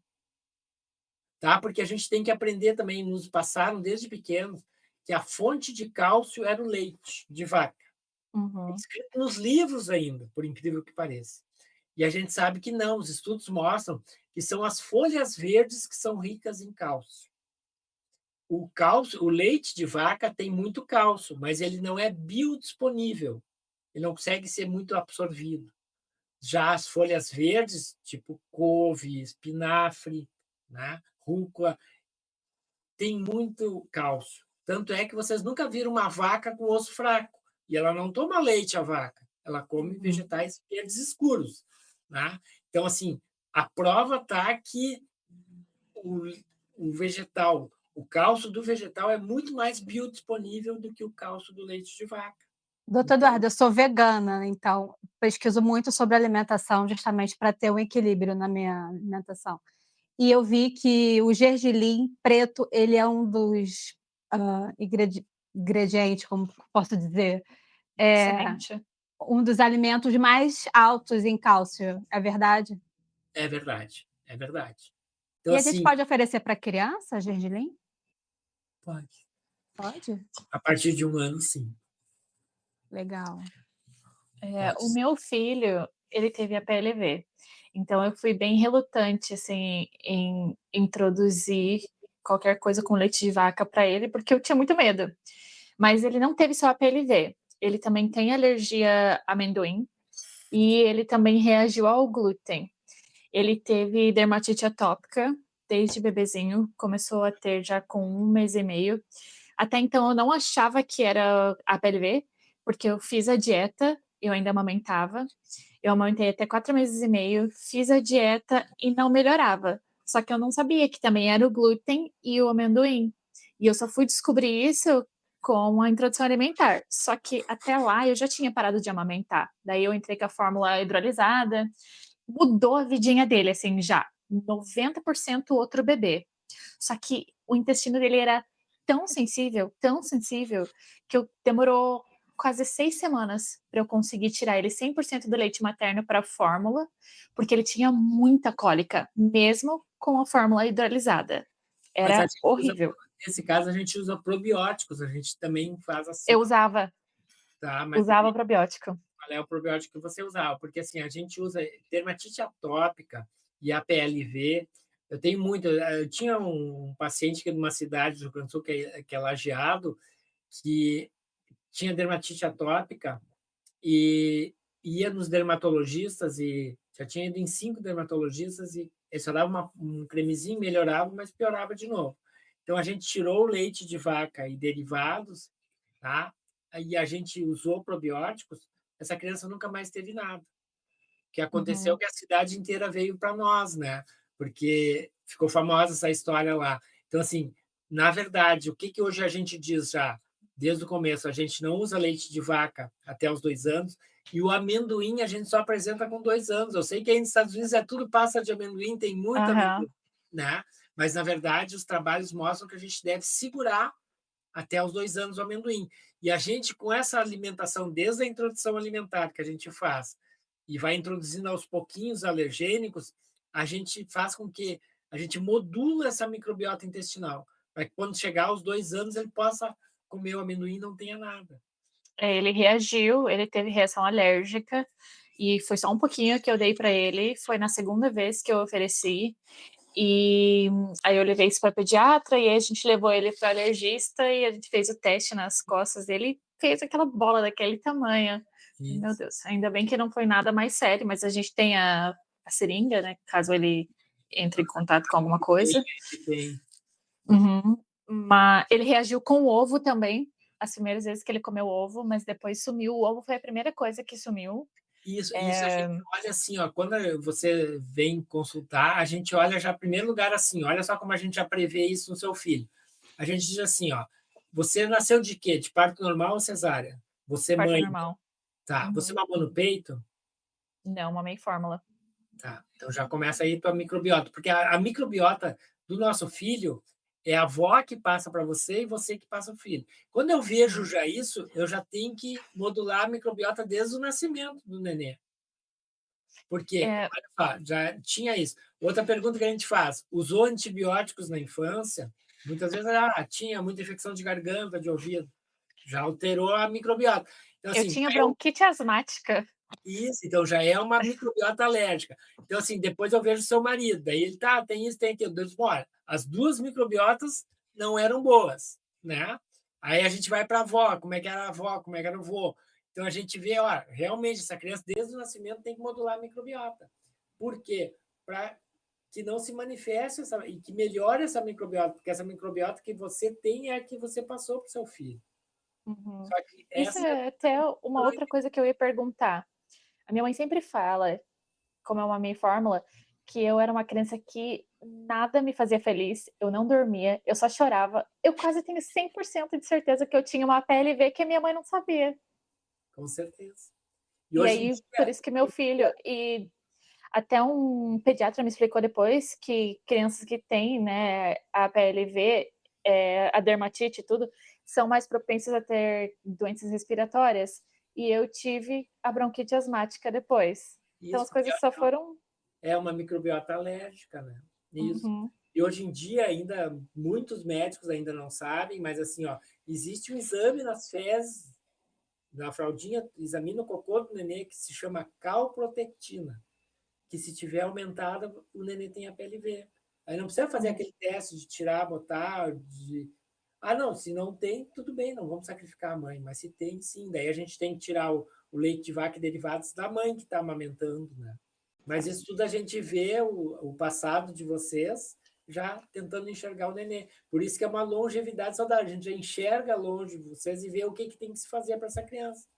tá, porque a gente tem que aprender também, nos passaram desde pequenos, que a fonte de cálcio era o leite de vaca. É Uhum. escrito nos livros ainda, por incrível que pareça. E a gente sabe que não, os estudos mostram que são as folhas verdes que são ricas em cálcio. O leite de vaca tem muito cálcio, mas ele não é biodisponível, ele não consegue ser muito absorvido. Já as folhas verdes, tipo couve, espinafre, né, rúcula, tem muito cálcio. Tanto é que vocês nunca viram uma vaca com osso fraco. E ela não toma leite, a vaca. Ela come vegetais verdes escuros. Né? Então, assim, a prova está que o, o vegetal, o cálcio do vegetal é muito mais biodisponível do que o cálcio do leite de vaca. Doutor Então, Eduardo, eu sou vegana, então pesquiso muito sobre alimentação justamente para ter um equilíbrio na minha alimentação. E eu vi que o gergelim preto, ele é um dos, ingredientes, como posso dizer, é Semente. um dos alimentos mais altos em cálcio, é verdade? é verdade, é verdade. Então, E a gente assim, pode oferecer para criança gergelim? pode. Pode? A partir de 1 ano, sim. Legal. Pode. O meu filho, ele teve a PLV, então eu fui bem relutante, assim, em introduzir qualquer coisa com leite de vaca para ele, porque eu tinha muito medo. Mas ele não teve só a PLV, ele também tem alergia a amendoim e ele também reagiu ao glúten. Ele teve dermatite atópica desde bebezinho, começou a ter já com 1 mês e meio. Até então eu não achava que era a PLV, porque eu fiz a dieta, eu ainda amamentava. Eu amamentei até 4 meses e meio, fiz a dieta e não melhorava. Só que eu não sabia que também era o glúten e o amendoim. E eu só fui descobrir isso com a introdução alimentar. Só que até lá eu já tinha parado de amamentar. Daí eu entrei com a fórmula hidrolisada, mudou a vidinha dele, assim, já. 90% outro bebê. Só que o intestino dele era tão sensível, que eu demorou quase 6 semanas para eu conseguir tirar ele 100% do leite materno para a fórmula, porque ele tinha muita cólica, mesmo com a fórmula hidrolisada. Mas a Era gente usa, horrível. nesse caso, a gente usa probióticos, a gente também faz assim, Eu usava, tá? Mas usava probiótico. qual é o probiótico que você usava? Porque assim, a gente usa dermatite atópica e a PLV. Eu tenho muito. Eu tinha um paciente que é de uma cidade do Rio Grande do Sul, que é Lajeado, que tinha dermatite atópica e ia nos dermatologistas e já tinha ido em 5 dermatologistas e ele só dava um cremezinho, melhorava, mas piorava de novo. Então a gente tirou o leite de vaca e derivados, tá? E a gente usou probióticos, essa criança nunca mais teve nada. O que aconteceu é Uhum. que a cidade inteira veio para nós, né? Porque ficou famosa essa história lá. Então, assim, na verdade, o que, que hoje a gente diz já, desde o começo? A gente não usa leite de vaca até os 2 anos, e o amendoim a gente só apresenta com 2 anos. Eu sei que aí nos Estados Unidos é tudo pasta de amendoim, tem muito amendoim, Aham. né? Mas, na verdade, os trabalhos mostram que a gente deve segurar até os 2 anos o amendoim. E a gente, com essa alimentação, desde a introdução alimentar que a gente faz, e vai introduzindo aos pouquinhos alergênicos, a gente faz com que a gente module essa microbiota intestinal, para que quando chegar aos 2 anos ele possa comer o amendoim e não tenha nada. Ele reagiu, ele teve reação alérgica, e foi só um pouquinho que eu dei para ele, foi na segunda vez que eu ofereci, e aí eu levei isso para pediatra, e aí a gente levou ele para alergista, e a gente fez o teste nas costas dele, fez aquela bola daquele tamanho. Meu Isso. Deus, ainda bem que não foi nada mais sério, mas a gente tem a a seringa, né, caso ele entre em contato com alguma coisa. Tem. Uhum. Ele reagiu com o ovo também, as primeiras vezes que ele comeu ovo, mas depois sumiu. O ovo foi a primeira coisa que sumiu. Isso a gente olha assim, ó, quando você vem consultar, a gente olha já, em primeiro lugar, assim, olha só como a gente já prevê isso no seu filho. A gente diz assim, ó, você nasceu de quê? De parto normal ou cesárea? Você Parto mãe, normal. tá? Uhum. Você mamou no peito? Não, mamei fórmula. Tá, então já começa aí tua microbiota, porque a microbiota do nosso filho é a avó que passa para você e você que passa o filho. Quando eu vejo já isso, eu já tenho que modular a microbiota desde o nascimento do nenê. Porque, É, olha só, já tinha isso. Outra pergunta que a gente faz: usou antibióticos na infância? Muitas vezes tinha muita infecção de garganta, de ouvido. Já alterou a microbiota. Então, eu assim, tinha bronquite asmática. isso, então já é uma microbiota alérgica. Então, assim, depois eu vejo seu marido, daí ele tem isso, tem aquilo. Eu digo, olha, as duas microbiotas não eram boas, né? Aí a gente vai para a avó, como é que era a avó, como é que era o vô. Então a gente vê, ó, realmente essa criança desde o nascimento tem que modular a microbiota. Por quê? Para que não se manifeste e que melhore essa microbiota, porque essa microbiota que você tem é a que você passou para o seu filho. Uhum. Só que Isso essa é até uma outra coisa que eu ia perguntar. A minha mãe sempre fala, como eu mamei fórmula, que eu era uma criança que nada me fazia feliz, eu não dormia, eu só chorava. Eu quase tenho 100% de certeza que eu tinha uma PLV que a minha mãe não sabia. com certeza. E Hoje em aí, por dia, isso que meu filho e até um pediatra me explicou depois que crianças que têm, né, a PLV, a dermatite e tudo, são mais propensas a ter doenças respiratórias. E eu tive a bronquite asmática depois. Então as isso coisas só foram. é uma microbiota alérgica, né? Isso. Uhum. E hoje em dia ainda muitos médicos ainda não sabem, mas assim, ó, existe um exame nas fezes, na fraldinha, examina o cocô do nenê que se chama calprotectina, que se tiver aumentada, o nenê tem a PLV. Aí não precisa fazer aquele teste de tirar, botar, de não, se não tem, tudo bem, não vamos sacrificar a mãe, mas se tem, sim, daí a gente tem que tirar o leite de vaca e derivados da mãe que está amamentando, né? Mas isso tudo a gente vê o passado de vocês já tentando enxergar o nenê. Por isso que é uma longevidade saudável. A gente já enxerga longe de vocês e vê o que tem que se fazer para essa criança.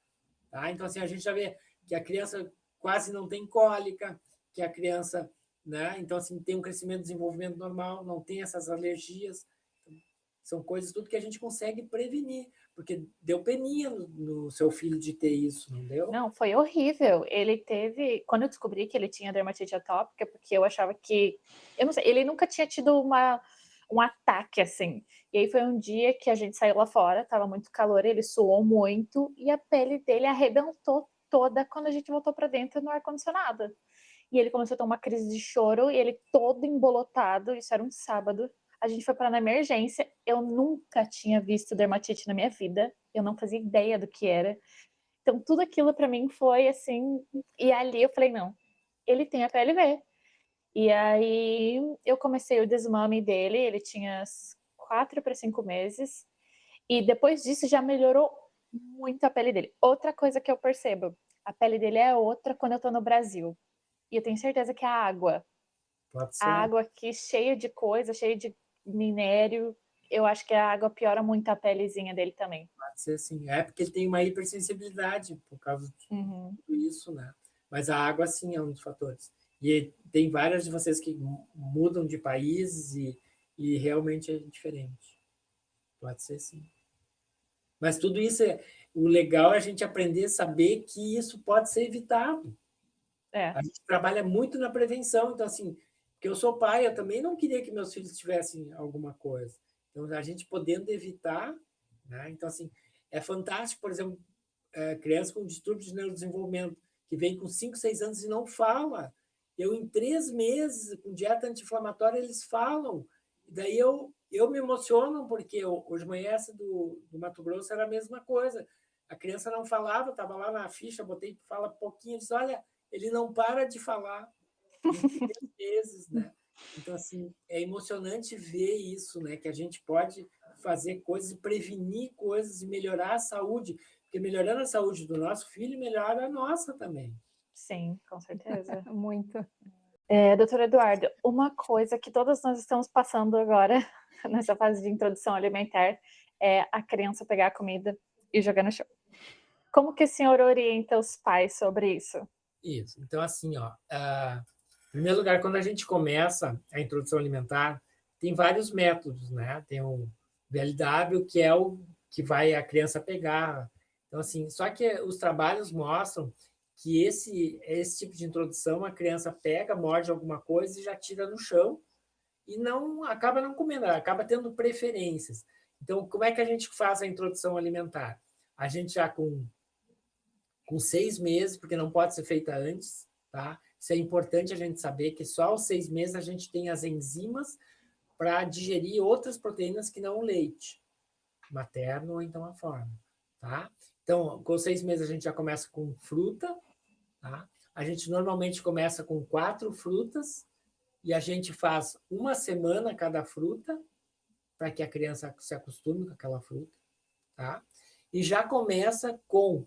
Tá? Então, assim, a gente já vê que a criança quase não tem cólica, que a criança, né? Então, assim, tem um crescimento e desenvolvimento normal, não tem essas alergias. São coisas tudo que a gente consegue prevenir, porque deu peninha no seu filho de ter isso, não deu? Não, foi horrível. Ele teve. Quando eu descobri que ele tinha dermatite atópica, porque eu achava que. Eu não sei, ele nunca tinha tido um ataque assim. E aí foi um dia que a gente saiu lá fora, tava muito calor, ele suou muito e a pele dele arrebentou toda quando a gente voltou para dentro no ar-condicionado. E ele começou a ter uma crise de choro e ele todo embolotado. Isso era um sábado. A gente foi parar na emergência. Eu nunca tinha visto dermatite na minha vida. Eu não fazia ideia do que era. Então, tudo aquilo para mim foi assim. E ali eu falei: não, ele tem a PLV. E aí eu comecei o desmame dele. Ele tinha 4 para 5 meses. E depois disso já melhorou muito a pele dele. Outra coisa que eu percebo: a pele dele é outra quando eu tô no Brasil. E eu tenho certeza que é a água. Pode A ser. água aqui cheia de coisa, cheia de minério. Eu acho que a água piora muito a pelezinha dele também. Pode ser sim. É porque ele tem uma hipersensibilidade por causa de Uhum. tudo isso, né? Mas a água, sim, é um dos fatores. E tem várias de vocês que mudam de país e realmente é diferente. Pode ser sim. Mas tudo isso o legal é a gente aprender a saber que isso pode ser evitado. É. A gente trabalha muito na prevenção, então assim, porque eu sou pai, eu também não queria que meus filhos tivessem alguma coisa. Então a gente podendo evitar, né? Então assim, é fantástico, por exemplo, criança com distúrbio de neurodesenvolvimento que vem com 5, 6 anos e não fala. Eu em 3 meses com dieta anti-inflamatória eles falam. E daí eu me emociono porque hoje manhã essa do Mato Grosso era a mesma coisa. A criança não falava, estava lá na ficha, botei fala pouquinho, disse, olha, ele não para de falar em 3 meses, né? Então, assim, é emocionante ver isso, né? Que a gente pode fazer coisas e prevenir coisas e melhorar a saúde, porque melhorando a saúde do nosso filho, melhora a nossa também. Sim, com certeza. Muito. Doutor Eduardo, uma coisa que todos nós estamos passando agora, nessa fase de introdução alimentar, é a criança pegar a comida e jogar no chão. Como que o senhor orienta os pais sobre isso? Isso. Então, assim, ó, em primeiro lugar, quando a gente começa a introdução alimentar, tem vários métodos, né? Tem o VLW, que é o que vai a criança pegar. Então, assim, só que os trabalhos mostram que esse tipo de introdução, a criança pega, morde alguma coisa e já tira no chão e não acaba não comendo, ela acaba tendo preferências. Então, como é que a gente faz a introdução alimentar? A gente já com 6 meses, porque não pode ser feita antes, tá? Isso é importante a gente saber que só aos 6 meses a gente tem as enzimas para digerir outras proteínas que não o leite materno ou então a forma, tá? Então, com 6 meses a gente já começa com fruta, tá? A gente normalmente começa com 4 frutas e a gente faz uma semana cada fruta para que a criança se acostume com aquela fruta, tá? E já começa com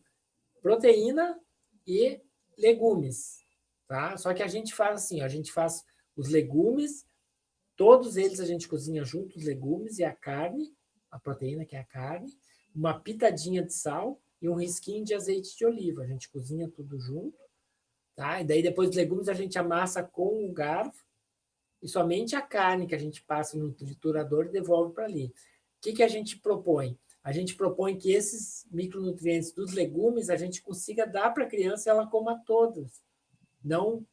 proteína e legumes, tá? Só que a gente faz assim, a gente faz os legumes, todos eles a gente cozinha junto, os legumes e a carne, a proteína que é a carne, uma pitadinha de sal e um risquinho de azeite de oliva. A gente cozinha tudo junto, tá? E daí depois os legumes a gente amassa com o garfo e somente a carne que a gente passa no triturador e devolve para ali. O que a gente propõe? A gente propõe que esses micronutrientes dos legumes a gente consiga dar para a criança e ela coma todos. Não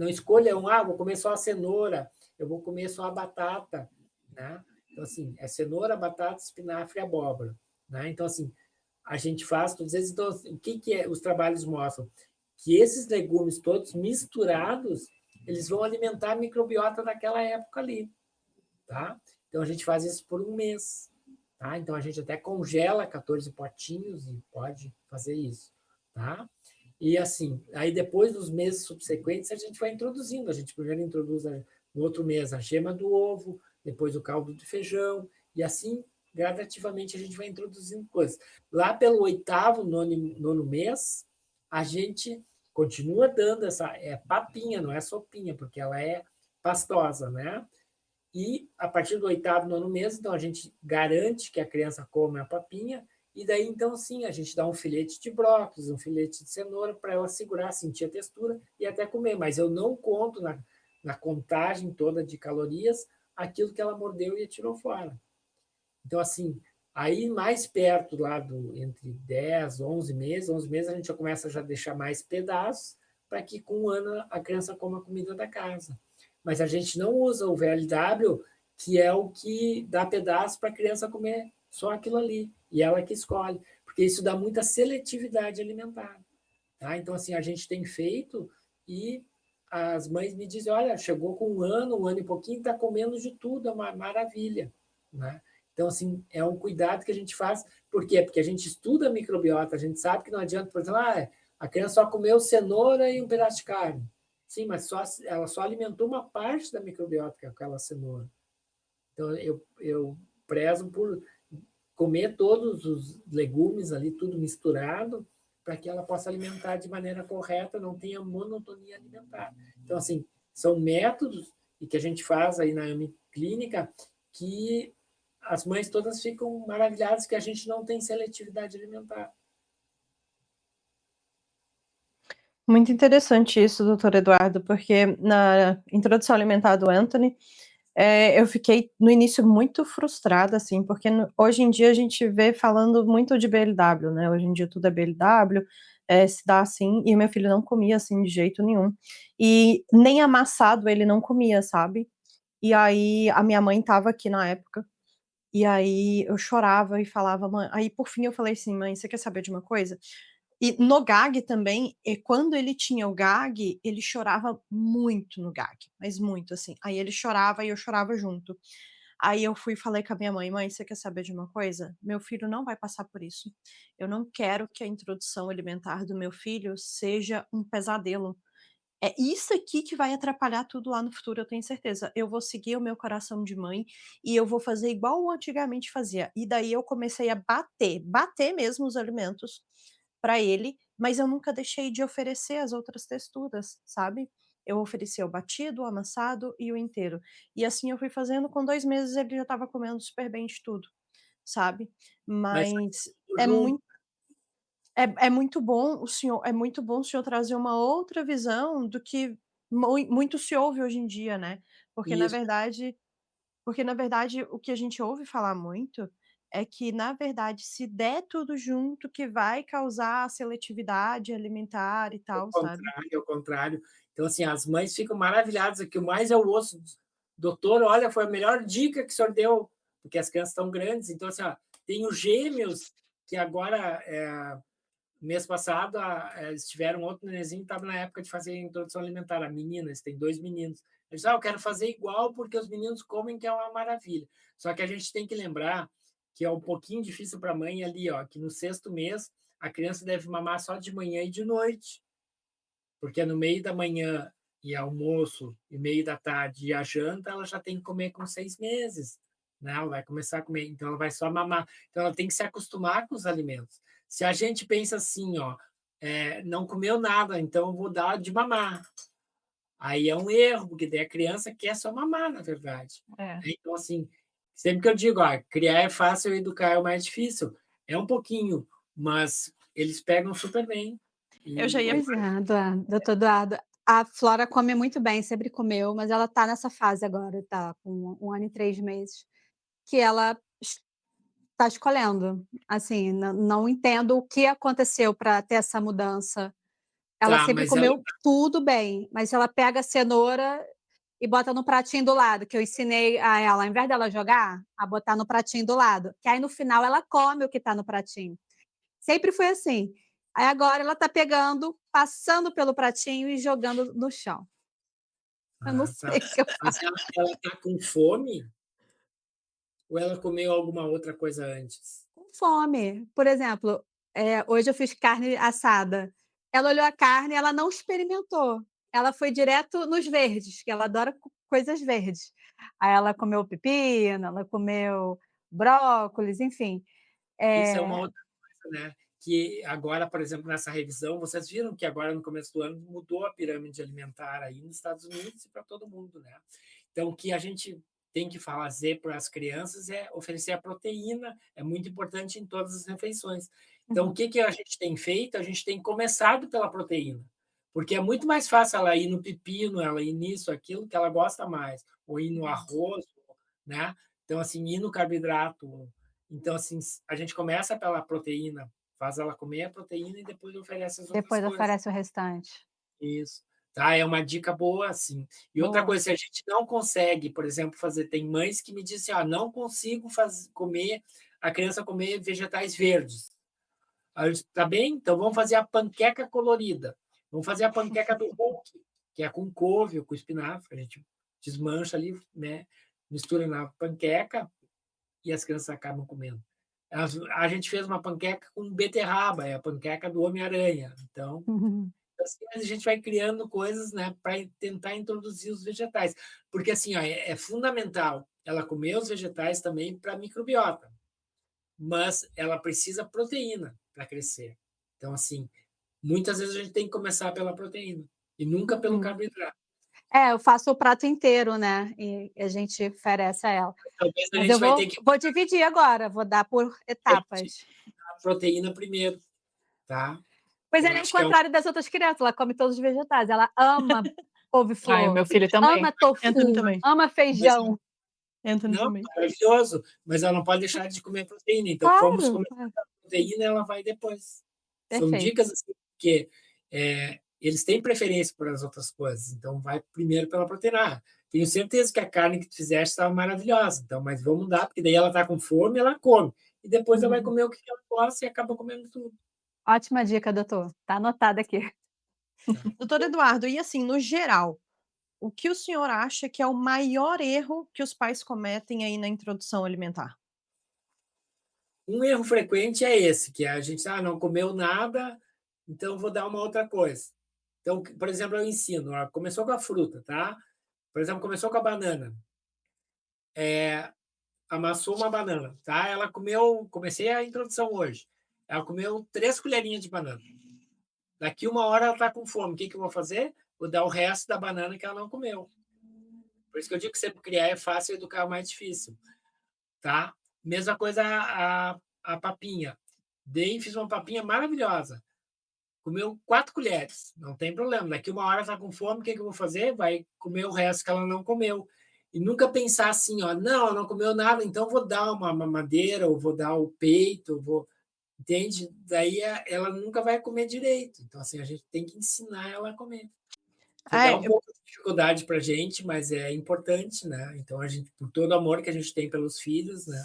escolha vou comer só a cenoura, eu vou comer só a batata, né? Então, assim, é cenoura, batata, espinafre e abóbora, né? Então, assim, a gente faz todos esses. Então, assim, o que os trabalhos mostram? Que esses legumes todos misturados, eles vão alimentar a microbiota daquela época ali, tá? Então, a gente faz isso por um mês, tá? Então, a gente até congela 14 potinhos e pode fazer isso, tá? E assim, aí depois dos meses subsequentes, a gente vai introduzindo. A gente primeiro introduz no outro mês a gema do ovo, depois o caldo de feijão, e assim, gradativamente, a gente vai introduzindo coisas. Lá pelo 8º, nono mês, a gente continua dando essa papinha, não é sopinha, porque ela é pastosa, né? E a partir do 8º, nono mês, então a gente garante que a criança come a papinha, e daí então sim, a gente dá um filete de brócolis, um filete de cenoura para ela segurar, sentir a textura e até comer. Mas eu não conto na contagem toda de calorias aquilo que ela mordeu e atirou fora. Então, assim, aí mais perto lá entre 10, 11 meses, a gente já começa a já deixar mais pedaços para que com um ano a criança coma a comida da casa. Mas a gente não usa o VLW, que é o que dá pedaço para a criança comer só aquilo ali, e ela que escolhe, porque isso dá muita seletividade alimentar. Tá? Então, assim, a gente tem feito e as mães me dizem, olha, chegou com um ano e pouquinho, está comendo de tudo, é uma maravilha. Né? Então, assim, é um cuidado que a gente faz. Por quê? Porque a gente estuda a microbiota, a gente sabe que não adianta, por exemplo, a criança só comeu cenoura e um pedaço de carne. Sim, mas ela só alimentou uma parte da microbiota, que é aquela cenoura. Então, eu prezo por comer todos os legumes ali, tudo misturado, para que ela possa alimentar de maneira correta, não tenha monotonia alimentar. Então, assim, são métodos e que a gente faz aí na AMI Clínica que as mães todas ficam maravilhadas que a gente não tem seletividade alimentar. Muito interessante isso, doutor Eduardo, porque na introdução alimentar do Anthony, eu fiquei no início muito frustrada, assim, porque hoje em dia a gente vê falando muito de BLW, né? Hoje em dia tudo é BLW, se dá assim, e o meu filho não comia assim de jeito nenhum. E nem amassado ele não comia, sabe? E aí a minha mãe estava aqui na época, e aí eu chorava e falava, mãe. Aí por fim eu falei assim, mãe, você quer saber de uma coisa? E no gag também, quando ele tinha o gag, ele chorava muito no gag, mas muito, assim. Aí ele chorava e eu chorava junto. Aí eu fui e falei com a minha mãe: "Mãe, você quer saber de uma coisa? Meu filho não vai passar por isso. Eu não quero que a introdução alimentar do meu filho seja um pesadelo. É isso aqui que vai atrapalhar tudo lá no futuro, eu tenho certeza. Eu vou seguir o meu coração de mãe e eu vou fazer igual eu antigamente fazia". E daí eu comecei a bater mesmo os alimentos para ele, mas eu nunca deixei de oferecer as outras texturas, sabe. Eu oferecia o batido, o amassado e o inteiro. E assim eu fui fazendo, com 2 meses ele já estava comendo super bem de tudo, sabe. Mas Mas tudo é junto. muito é muito bom o senhor trazer uma outra visão do que muito se ouve hoje em dia, né. Porque na Isso. verdade porque na verdade o que a gente ouve falar muito, é que na verdade se der tudo junto que vai causar seletividade alimentar e Ao tal, sabe. contrário, ao contrário. Então, assim, as mães ficam maravilhadas, o que mais eu ouço: "Doutor, olha, foi a melhor dica que o senhor deu", porque as crianças estão grandes, então, assim, ó, tenho gêmeos que agora, mês passado, eles tiveram outro nenenzinho, estava na época de fazer a introdução alimentar, a menina, eles têm 2 meninos. Eles: "Ah, eu quero fazer igual, porque os meninos comem, que é uma maravilha". Só que a gente tem que lembrar que é um pouquinho difícil para a mãe ali, ó, que no 6º mês, a criança deve mamar só de manhã e de noite. Porque no meio da manhã e almoço, e meio da tarde e a janta, ela já tem que comer com 6 meses, né, ela vai começar a comer, então ela vai só mamar. Então ela tem que se acostumar com os alimentos. Se a gente pensa assim, ó, não comeu nada, então eu vou dar de mamar. Aí é um erro, porque daí a criança quer só mamar, na verdade. É. Então, assim, sempre que eu digo: "Ah, criar é fácil, educar é o mais difícil", é um pouquinho, mas eles pegam super bem. Eu já E ia Pois é, doutor Eduardo, a Flora come muito bem, sempre comeu, mas ela tá nessa fase agora, tá com 1 ano e 3 meses, que ela está escolhendo. Assim, não entendo o que aconteceu para ter essa mudança. Ela tá, sempre mas ela comeu tudo bem, mas se ela pega a cenoura e bota no pratinho do lado, que eu ensinei a ela, ao invés dela jogar, a botar no pratinho do lado, que aí no final ela come o que está no pratinho. Sempre foi assim. Aí agora ela está pegando, passando pelo pratinho e jogando no chão. Eu não Tá. sei o que eu Mas ela tá com fome ou ela comeu alguma outra coisa antes? com fome. Por exemplo, hoje eu fiz carne assada. Ela olhou a carne, ela não experimentou. Ela foi direto nos verdes, que ela adora coisas verdes. Aí ela comeu pepino, ela comeu brócolis, enfim. Isso é uma Eh outra coisa, né, que agora, por exemplo, nessa revisão, vocês viram que agora no começo do ano mudou a pirâmide alimentar aí nos Estados Unidos e para todo mundo, né. Então o que a gente tem que fazer para as crianças é oferecer a proteína, é muito importante em todas as refeições. Então o uhum, que que a gente tem feito? A gente tem começado pela proteína, porque é muito mais fácil ela ir no pepino, ela ir nisso, aquilo que ela gosta mais, ou ir no uhum. arroz, né. Então, assim, ir no carboidrato. Então, assim, a gente começa pela proteína, faz ela comer a proteína e depois oferece as outras Depois coisas. oferece o restante. Isso. Tá, é uma dica boa, assim. E outra Boa. coisa, se a gente não consegue, por exemplo, fazer, tem mães que me dizem: "Ah, não consigo comer a criança comer vegetais verdes". Aí eu disse: "Tá bem, então vamos fazer a panqueca colorida. Vamos fazer a panqueca do Hulk, que é com couve ou com espinafre, a gente desmancha ali, né, mistura na panqueca e as crianças acabam comendo. A gente fez uma panqueca com beterraba, é a panqueca do Homem-Aranha. Então, Uhum. assim, a gente vai criando coisas, né, para tentar introduzir os vegetais. Porque, assim, ó, é fundamental ela comer os vegetais também para a microbiota, mas ela precisa proteína para crescer. Então, assim, muitas vezes a gente tem que começar pela proteína e nunca pelo Uhum. carboidrato. É, eu faço o prato inteiro, né, e a gente oferece a ela. Talvez a Mas gente eu vai vou ter que vou dividir agora, vou dar por etapas. dar a proteína primeiro, tá? Pois Eu ela é o acho que é um contrário das outras crianças, ela come todos os vegetais, ela ama Ai, o couve-flor, meu filho também. ama Anthony tofu, também, ama mas feijão. Anthony não, também. maravilhoso, mas ela não pode deixar de comer proteína, então vamos Claro, começar claro, a proteína, ela vai depois. São perfeito. dicas, assim, porque, eles têm preferência por as outras coisas, então vai primeiro pela proteína. Ah, tenho certeza que a carne que tu fizeste estava maravilhosa, então, mas vamos dar, porque daí ela está com fome, ela come, e depois ela vai Uhum. comer o que ela gosta e acaba comendo tudo. Ótima dica, doutor, tá anotado aqui. Tá. Doutor Eduardo, e assim, no geral, o que o senhor acha que é o maior erro que os pais cometem aí na introdução alimentar? Um erro frequente é esse, que a gente: "Ah, não comeu nada, então vou dar uma outra coisa". Então, por exemplo, eu ensino, ó, começou com a fruta, tá? Por exemplo, começou com a banana, amassou uma banana, tá? Ela comeu, comecei a introdução hoje, ela comeu 3 colherinhas de banana. Daqui 1 hora ela está com fome. O que eu vou fazer? Vou dar o resto da banana que ela não comeu. Por isso que eu digo que sempre criar é fácil, educar é mais difícil. Tá? Mesma coisa a papinha. Dei, fiz uma papinha maravilhosa. Comeu 4 colheres, não tem problema. Daqui 1 hora está com fome, o que eu vou fazer? Vai comer o resto que ela não comeu. E nunca pensar assim, ó, não, ela não comeu nada, então vou dar uma mamadeira, ou vou dar o peito, vou. Entende? Daí ela nunca vai comer direito. Então, assim, a gente tem que ensinar ela a comer. Que dá um Ai, pouco de dificuldade para a gente, mas é importante, né? Então, a gente, por todo o amor que a gente tem pelos filhos, né?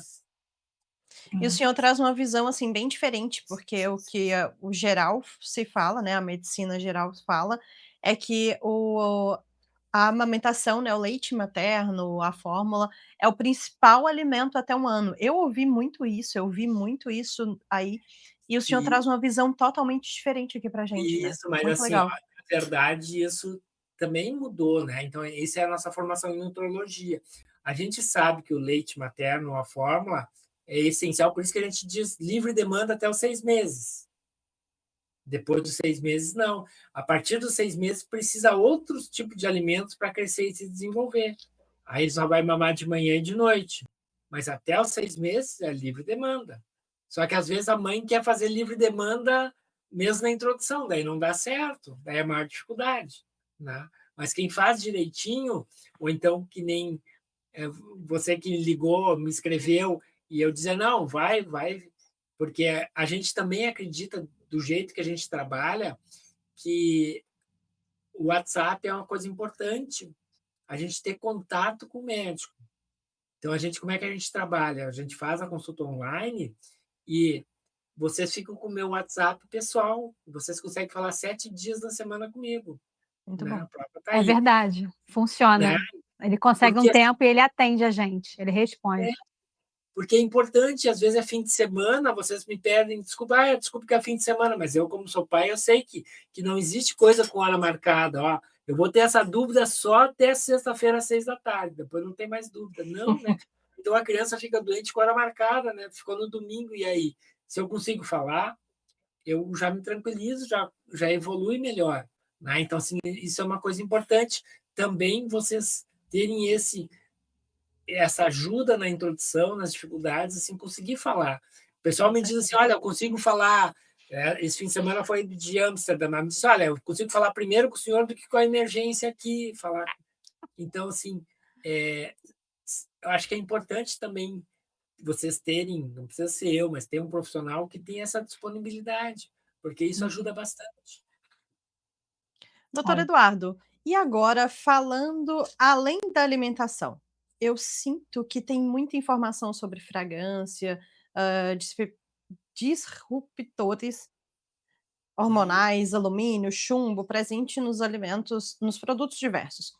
e o senhor traz uma visão, assim, bem diferente, porque o que o geral se fala, né, a medicina geral fala, é que a amamentação, né, o leite materno, a fórmula, é o principal alimento até 1 ano. Eu ouvi muito isso, eu vi muito isso aí, e o senhor E traz uma visão totalmente diferente aqui pra gente, né. isso, mas Muito assim, ó, legal. na verdade, isso também mudou, né? Então, essa é a nossa formação em nutrologia. A gente sabe que o leite materno, a fórmula, é essencial, por isso que a gente diz livre demanda até os 6 meses. Depois dos 6 meses, não. A partir dos 6 meses, precisa outros tipos de alimentos para crescer e se desenvolver. Aí só vai mamar de manhã e de noite. Mas até os 6 meses é livre demanda. Só que às vezes a mãe quer fazer livre demanda mesmo na introdução, daí não dá certo, daí é a maior dificuldade. Né? Mas quem faz direitinho, ou então que nem você que ligou, me escreveu, e eu dizer, não, vai, porque a gente também acredita, do jeito que a gente trabalha, que o WhatsApp é uma coisa importante, a gente ter contato com o médico. Então, como é que a gente trabalha? A gente faz a consulta online e vocês ficam com o meu WhatsApp pessoal, vocês conseguem falar 7 dias na semana comigo, Muito né? bom. A prova está É aí, verdade, né? funciona. Ele consegue um Porque tempo e ele atende a gente, ele é, responde. porque é importante, às vezes é fim de semana, vocês me pedem desculpa, desculpa que é fim de semana, mas eu, como sou pai, eu sei que não existe coisa com hora marcada. Ó, eu vou ter essa dúvida só até sexta-feira, às 6 da tarde, depois não tem mais dúvida. Não, né? Então a criança fica doente com hora marcada, né? Ficou no domingo, e aí? Se eu consigo falar, eu já me tranquilizo, já evolui melhor. Né? Então, assim, isso é uma coisa importante. Também vocês terem essa ajuda na introdução, nas dificuldades, assim, conseguir falar. O pessoal Com me diz assim, certeza. olha, eu consigo falar, esse fim de semana foi de Amsterdã, mas me disse, olha, eu consigo falar primeiro com o senhor do que com a emergência aqui, falar. Então, assim, eu acho que é importante também vocês terem, não precisa ser eu, mas ter um profissional que tenha essa disponibilidade, porque isso Uhum. ajuda bastante. Doutor Olha, Eduardo, e agora falando além da alimentação, eu sinto que tem muita informação sobre fragrância, disruptores E hormonais, alumínio, chumbo, presente nos alimentos, nos produtos diversos.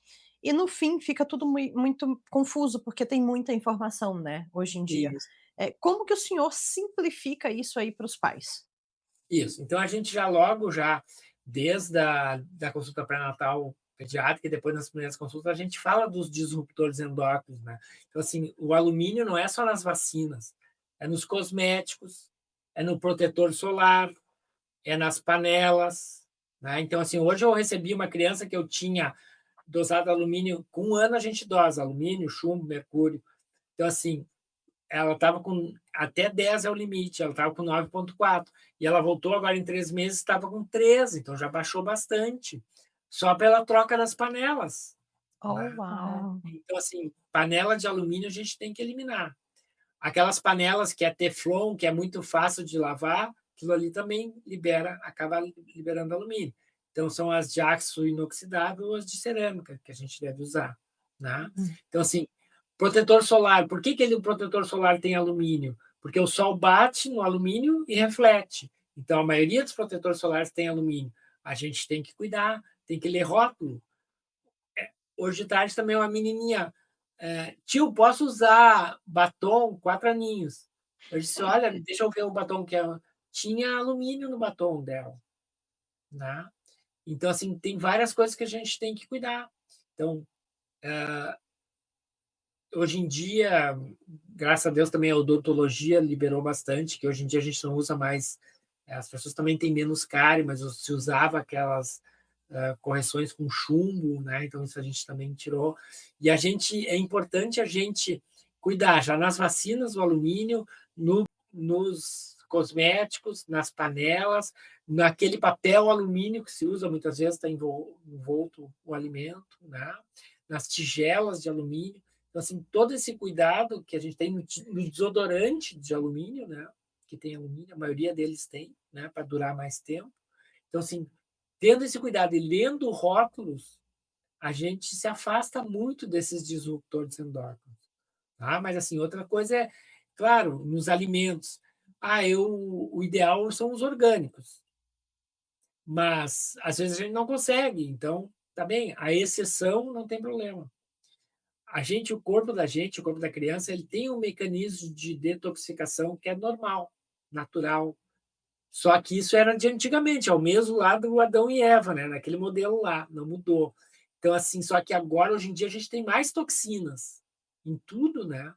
E no fim fica tudo muito confuso, porque tem muita informação, né, hoje em dia. isso. Como que o senhor simplifica isso aí para os pais? Isso. Então, a gente já desde da consulta pré-natal pediátrica e depois nas primeiras consultas, a gente fala dos disruptores endócrinos, né? Então, assim, o alumínio não é só nas vacinas, é nos cosméticos, é no protetor solar, é nas panelas, né? Então, assim, hoje eu recebi uma criança que eu tinha dosado alumínio, com 1 ano a gente dosa alumínio, chumbo, mercúrio. Então, assim, ela estava com até 10 é o limite, ela estava com 9,4. E ela voltou agora em 3 meses, estava com 13, então já baixou bastante. Só pela troca das panelas. Oh, Né? uau! oh, Então, assim, panela de alumínio a gente tem que eliminar. Aquelas panelas que é Teflon, que é muito fácil de lavar, aquilo ali também acaba liberando alumínio. Então, são as de aço inoxidável ou as de cerâmica que a gente deve usar. Né? Então, assim, protetor solar. Por que o protetor solar tem alumínio? Porque o sol bate no alumínio e reflete. Então, a maioria dos protetores solares tem alumínio. A gente tem que cuidar, tem que ler rótulo. Hoje de tarde também uma menininha, tio, posso usar batom 4 aninhos? Eu disse, olha, deixa eu ver o batom que ela tinha alumínio no batom dela, né? Então, assim, tem várias coisas que a gente tem que cuidar. Então, hoje em dia, graças a Deus também a odontologia liberou bastante, que hoje em dia a gente não usa mais As pessoas também têm menos cárie, mas se usava aquelas correções com chumbo, né? Então isso a gente também tirou. E é importante a gente cuidar já nas vacinas, o alumínio, nos cosméticos, nas panelas, naquele papel alumínio que se usa muitas vezes, está envolto o alimento, né? Nas tigelas de alumínio. Então, assim, todo esse cuidado que a gente tem no desodorante de alumínio, né? Que tem alumínio, a maioria deles tem, né? Para durar mais tempo. Então, assim, tendo esse cuidado e lendo rótulos, a gente se afasta muito desses disruptores endócrinos. Tá? Mas, assim, outra coisa é, claro, nos alimentos. O ideal são os orgânicos. Mas, às vezes, a gente não consegue. Então, tá bem, a exceção não tem problema. O corpo da criança, ele tem um mecanismo de detoxificação que é normal, natural. Só que isso era de antigamente, é o mesmo lá do Adão e Eva, né? Naquele modelo lá, não mudou. Então, assim, só que agora, hoje em dia, a gente tem mais toxinas em tudo, né?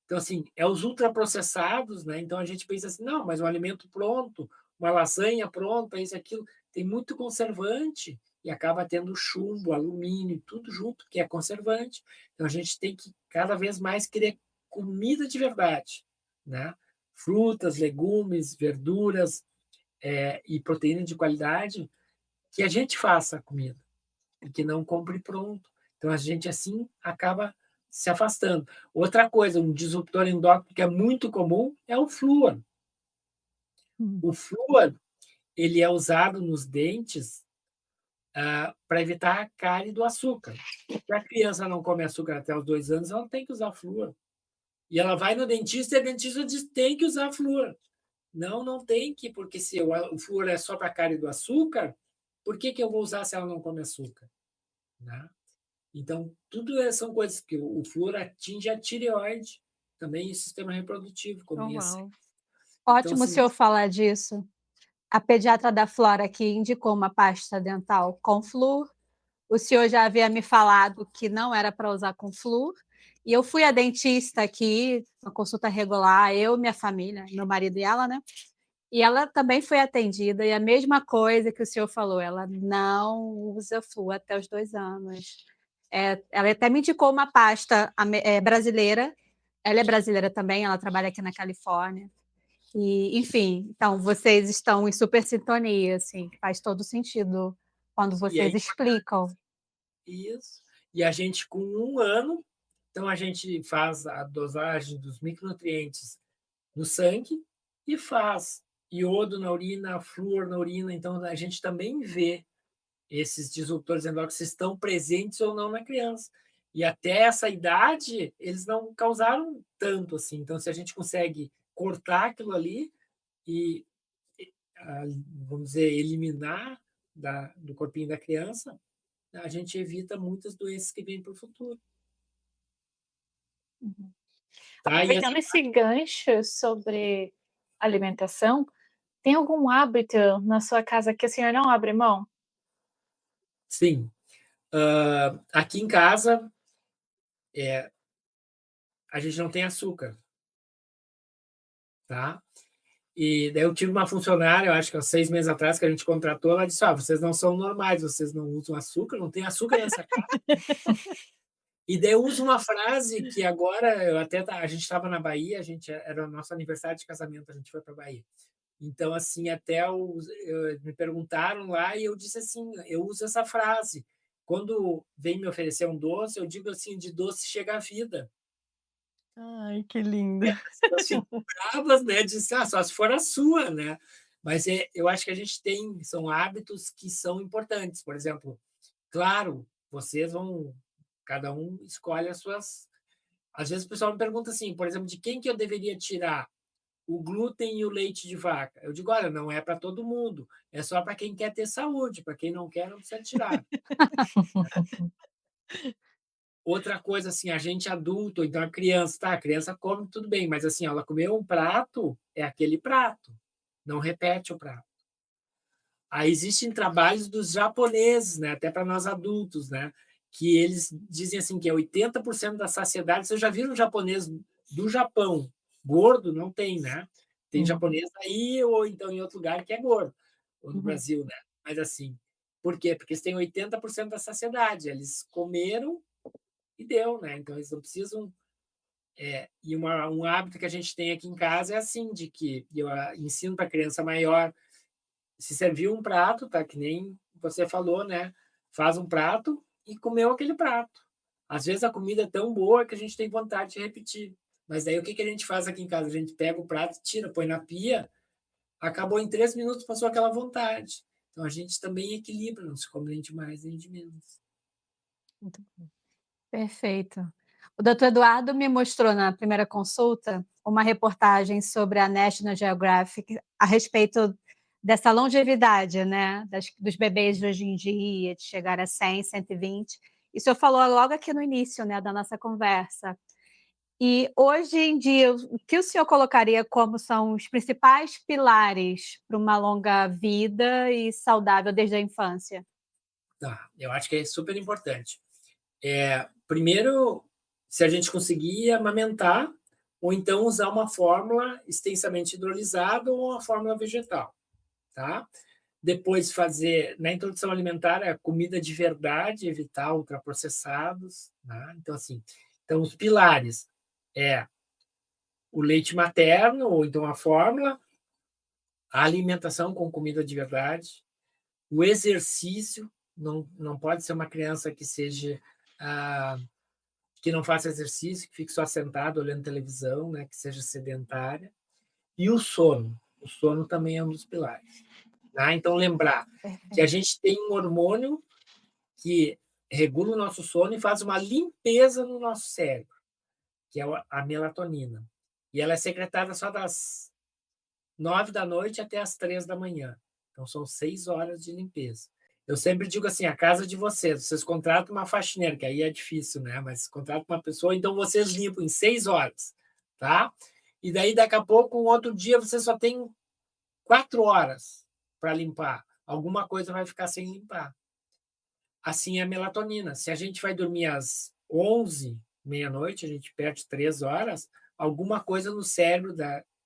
Então, assim, é os ultraprocessados, né? Então, a gente pensa assim, não, mas um alimento pronto, uma lasanha pronta, isso, aquilo, tem muito conservante e acaba tendo chumbo, alumínio, tudo junto, que é conservante. Então, a gente tem que cada vez mais querer comida de verdade, né? Frutas, legumes, verduras, e proteína de qualidade, que a gente faça a comida e que não compre pronto. Então, a gente, assim, acaba se afastando. Outra coisa, um disruptor endócrino que é muito comum é o flúor. O flúor, ele é usado nos dentes para evitar a cárie do açúcar. Se a criança não come açúcar até os 2 anos, ela tem que usar flúor. E ela vai no dentista e a dentista diz que tem que usar flúor. Não, não tem que, porque se o flúor é só para a cárie do açúcar, por que eu vou usar se ela não come açúcar? Né? Então, tudo são coisas que o flúor atinge a tireoide, também o sistema reprodutivo, como Oh, ia ser. uau. Então, Ótimo o assim, senhor falar disso. A pediatra da Flora aqui indicou uma pasta dental com flúor. O senhor já havia me falado que não era para usar com flúor. E eu fui à dentista aqui, uma consulta regular, eu, minha família, meu marido e ela, né? E ela também foi atendida, e a mesma coisa que o senhor falou, ela não usa flúor até os 2 anos. Ela até me indicou uma pasta brasileira, ela é brasileira também, ela trabalha aqui na Califórnia. E, enfim, então vocês estão em super sintonia, assim, faz todo sentido quando e vocês aí, explicam. isso. E a gente, com 1 ano, então a gente faz a dosagem dos micronutrientes no sangue e faz iodo na urina, flúor na urina. Então, a gente também vê esses disruptores endócrinos se estão presentes ou não na criança. E até essa idade, eles não causaram tanto assim. Então, se a gente consegue cortar aquilo ali e, vamos dizer, eliminar do corpinho da criança, a gente evita muitas doenças que vêm para o futuro. Tá? E Aproveitando assim, esse gancho sobre alimentação, tem algum hábito na sua casa que o senhor não abre mão? sim. Aqui em casa, a gente não tem açúcar. Tá? E daí eu tive uma funcionária, eu acho que há 6 meses atrás, que a gente contratou, ela disse: vocês não são normais, vocês não usam açúcar, não tem açúcar nessa casa. E daí eu uso uma frase que agora, a gente estava na Bahia, era o nosso aniversário de casamento, a gente foi para a Bahia. Então, assim, me perguntaram lá e eu disse assim, eu uso essa frase. Quando vem me oferecer um doce, eu digo assim, de doce chega a vida. Ai, que lindo. As pessoas ficam bravas, né? Dizem, só se for a sua, né? Mas eu acho que a gente são hábitos que são importantes. Por exemplo, claro, cada um escolhe as suas. Às vezes o pessoal me pergunta assim, por exemplo, de quem que eu deveria tirar o glúten e o leite de vaca? Eu digo, olha, não é para todo mundo, é só para quem quer ter saúde, para quem não quer, não precisa tirar. Outra coisa, assim, a gente adulto, então a criança, tá? A criança come tudo bem, mas assim, ela comeu um prato, é aquele prato, não repete o prato. Aí existem trabalhos dos japoneses, né? Até para nós adultos, né? Que eles dizem assim que é 80% da saciedade. Vocês já viram um japonês do Japão gordo? Não tem, né? Tem japonês aí ou então em outro lugar que é gordo, ou no Uhum. Brasil, né. Mas assim, por quê? Porque eles têm 80% da saciedade, eles comeram e deu, né, então eles não precisam e um hábito que a gente tem aqui em casa é assim, de que eu ensino para a criança maior, se serviu um prato, tá, que nem você falou, né, faz um prato e comeu aquele prato. Às vezes a comida é tão boa que a gente tem vontade de repetir, mas daí o que que a gente faz aqui em casa? A gente pega o prato, tira, põe na pia, acabou em 3 minutos, passou aquela vontade. Então a gente também equilibra, não se come nem de mais nem de menos. Muito bom. Perfeito. O doutor Eduardo me mostrou na primeira consulta uma reportagem sobre a National Geographic a respeito dessa longevidade, né, dos bebês de hoje em dia, de chegar a 100, 120. E o senhor falou logo aqui no início, né, da nossa conversa. E hoje em dia, o que o senhor colocaria como são os principais pilares para uma longa vida e saudável desde a infância? Tá, eu acho que é super importante. Primeiro, se a gente conseguir amamentar, ou então usar uma fórmula extensamente hidrolisada ou uma fórmula vegetal, tá? Depois fazer, na introdução alimentar, a comida de verdade, evitar ultraprocessados, tá? Então, assim, então os pilares é o leite materno, ou então a fórmula, a alimentação com comida de verdade, o exercício, não pode ser uma criança que seja ah, que não faça exercício, que fique só sentado olhando televisão, né, que seja sedentária, e o sono. O sono também é um dos pilares. Tá? Então, lembrar que a Perfeito. gente tem um hormônio que regula o nosso sono e faz uma limpeza no nosso cérebro, que é a melatonina. E ela é secretada só das 9 da noite até as 3 da manhã. Então, são 6 horas de limpeza. Eu sempre digo assim, a casa de vocês contratam uma faxineira, que aí é difícil, né? Mas contratam uma pessoa, então vocês limpam em 6 horas, tá? E daí, daqui a pouco, um outro dia, você só tem 4 horas para limpar. Alguma coisa vai ficar sem limpar. Assim é a melatonina. Se a gente vai dormir às 11, meia-noite, a gente perde 3 horas, alguma coisa no cérebro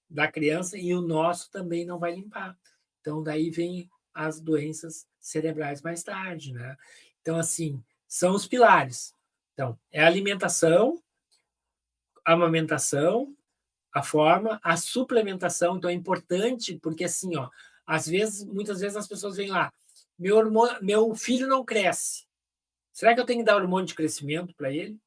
da criança e o nosso também não vai limpar. Então, daí vem as doenças cerebrais mais tarde, né? Então, assim, são os pilares. Então, é a alimentação, a amamentação, a forma, a suplementação. Então, é importante, porque assim, ó, às vezes, muitas vezes as pessoas vêm lá, meu filho não cresce. Será que eu tenho que dar hormônio de crescimento para ele?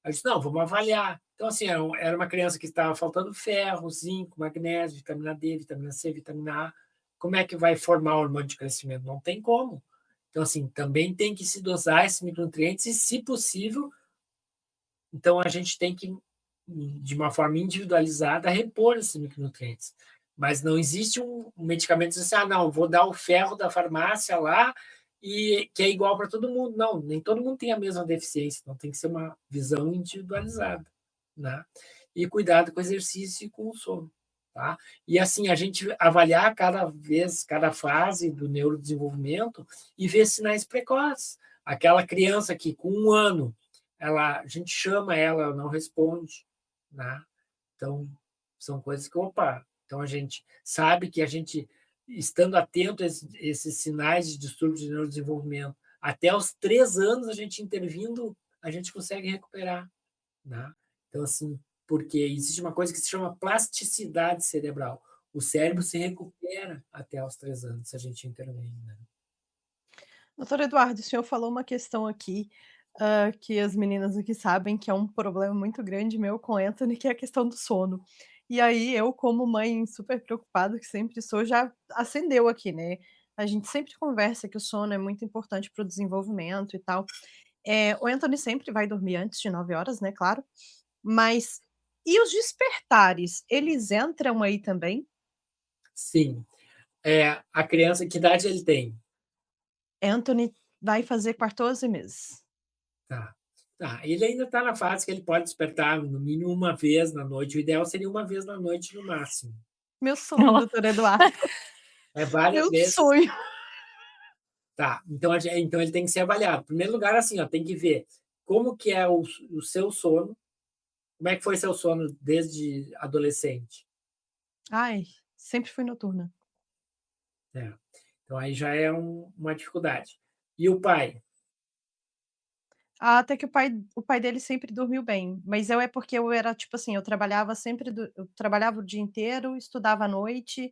Eu disse, não, vamos avaliar. Então, assim, era uma criança que estava faltando ferro, zinco, magnésio, vitamina D, vitamina C, vitamina A. Como é que vai formar o hormônio de crescimento? Não tem como. Então, assim, também tem que se dosar esses micronutrientes e, se possível, então a gente tem que, de uma forma individualizada, repor esses micronutrientes. Mas não existe um medicamento que diz assim, não, vou dar o ferro da farmácia lá e que é igual para todo mundo. Não, nem todo mundo tem a mesma deficiência, então tem que ser uma visão individualizada, né? E cuidado com o exercício e com o sono, tá? E assim, a gente avaliar cada vez, cada fase do neurodesenvolvimento e ver sinais precoces. Aquela criança que com 1 ano a gente chama ela não responde, né? Então, são coisas que, opa, então a gente sabe que a gente, estando atento a esses sinais de distúrbio de neurodesenvolvimento, até os 3 anos a gente intervindo, a gente consegue recuperar, né? Então, assim, porque existe uma coisa que se chama plasticidade cerebral. O cérebro se recupera até os 3 anos, se a gente intervém, né? Doutor Eduardo, o senhor falou uma questão aqui, que as meninas aqui sabem que é um problema muito grande meu com o Anthony, que é a questão do sono. E aí eu, como mãe super preocupada que sempre sou, já acendeu aqui, né. A gente sempre conversa que o sono é muito importante para o desenvolvimento e tal. O Anthony sempre vai dormir antes de 9 horas, né, claro, mas e os despertares, eles entram aí também? Sim. A criança, que idade ele tem? Anthony vai fazer 14 meses. Tá. Tá, ele ainda está na fase que ele pode despertar no mínimo uma vez na noite, o ideal seria uma vez na noite no máximo. Meu sonho, doutor Eduardo, É várias meu vezes. sonho. Tá, então ele tem que ser avaliado. Em primeiro lugar, assim, ó, tem que ver como que é o seu sono, como é que foi seu sono desde adolescente? Ai, Sempre fui noturna. É. Então aí já é uma dificuldade. E o pai? Até que o pai dele sempre dormiu bem, mas é porque eu era, tipo assim, eu trabalhava o dia inteiro, estudava à noite,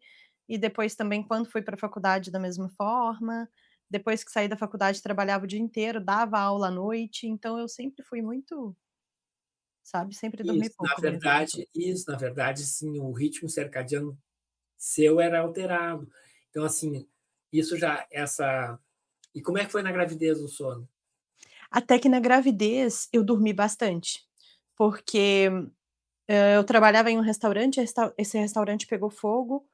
e depois também quando fui para a faculdade da mesma forma, depois que saí da faculdade trabalhava o dia inteiro, dava aula à noite, então eu sempre fui muito, sabe, sempre dormi pouco mesmo. Isso, na verdade, sim, o ritmo circadiano seu era alterado. Então, assim, isso já essa e como é que foi na gravidez o sono? Até que na gravidez eu dormi bastante, porque, eu trabalhava em um restaurante, esse restaurante pegou fogo.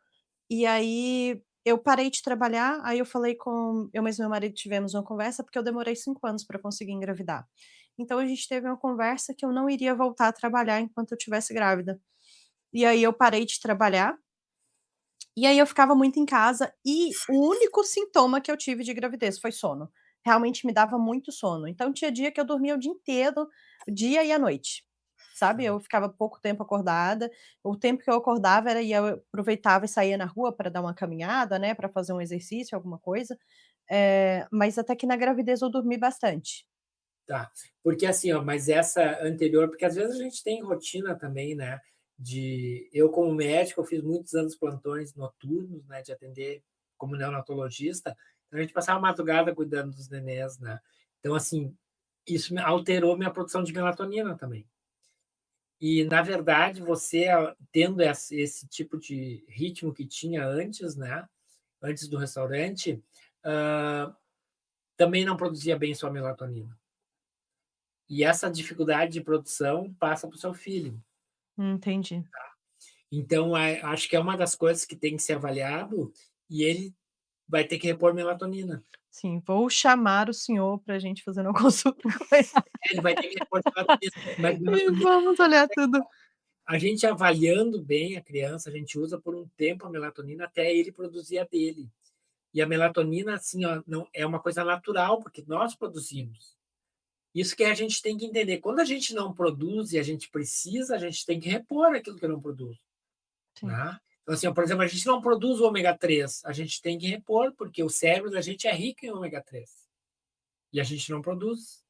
E aí, eu parei de trabalhar, aí eu falei com eu mais meu marido tivemos uma conversa, porque eu demorei 5 anos para conseguir engravidar. Então a gente teve uma conversa que eu não iria voltar a trabalhar enquanto eu estivesse grávida. E aí eu parei de trabalhar, e aí eu ficava muito em casa, e o único sintoma que eu tive de gravidez foi sono. Realmente me dava muito sono. Então tinha dia que eu dormia o dia inteiro, o dia e a noite, sabe. Eu ficava pouco tempo acordada, o tempo que eu acordava era eu aproveitava e saía na rua para dar uma caminhada, né, para fazer um exercício, alguma coisa, mas até que na gravidez eu dormi bastante. Tá. Porque assim, ó, mas essa anterior porque às vezes a gente tem rotina também, né, eu como médico, eu fiz muitos anos plantões noturnos, né, de atender como neonatologista, então a gente passava a madrugada cuidando dos nenés, né. Então assim, isso me alterou minha produção de melatonina também. E na verdade você, tendo esse tipo de ritmo que tinha antes, né, antes do restaurante, hã, também não produzia bem sua melatonina. E essa dificuldade de produção passa para o seu filho. Entendi. Então, acho que é uma das coisas que tem que ser avaliado e ele vai ter que repor melatonina. Sim, vou chamar o senhor para a gente fazer uma consulta com ele Ele vai ter que repor melatonina, mas e melatonina vamos olhar tudo. a gente avaliando bem a criança, a gente usa por um tempo a melatonina até ele produzir a dele. E a melatonina, assim, ó, não é uma coisa natural, porque nós produzimos. Isso que a gente tem que entender. Quando a gente não produz e a gente precisa, a gente tem que repor aquilo que não produz. Sim, Né? Então, assim, por exemplo, a gente não produz o ômega 3, a gente tem que repor, porque o cérebro da gente é rico em ômega 3 e a gente não produz.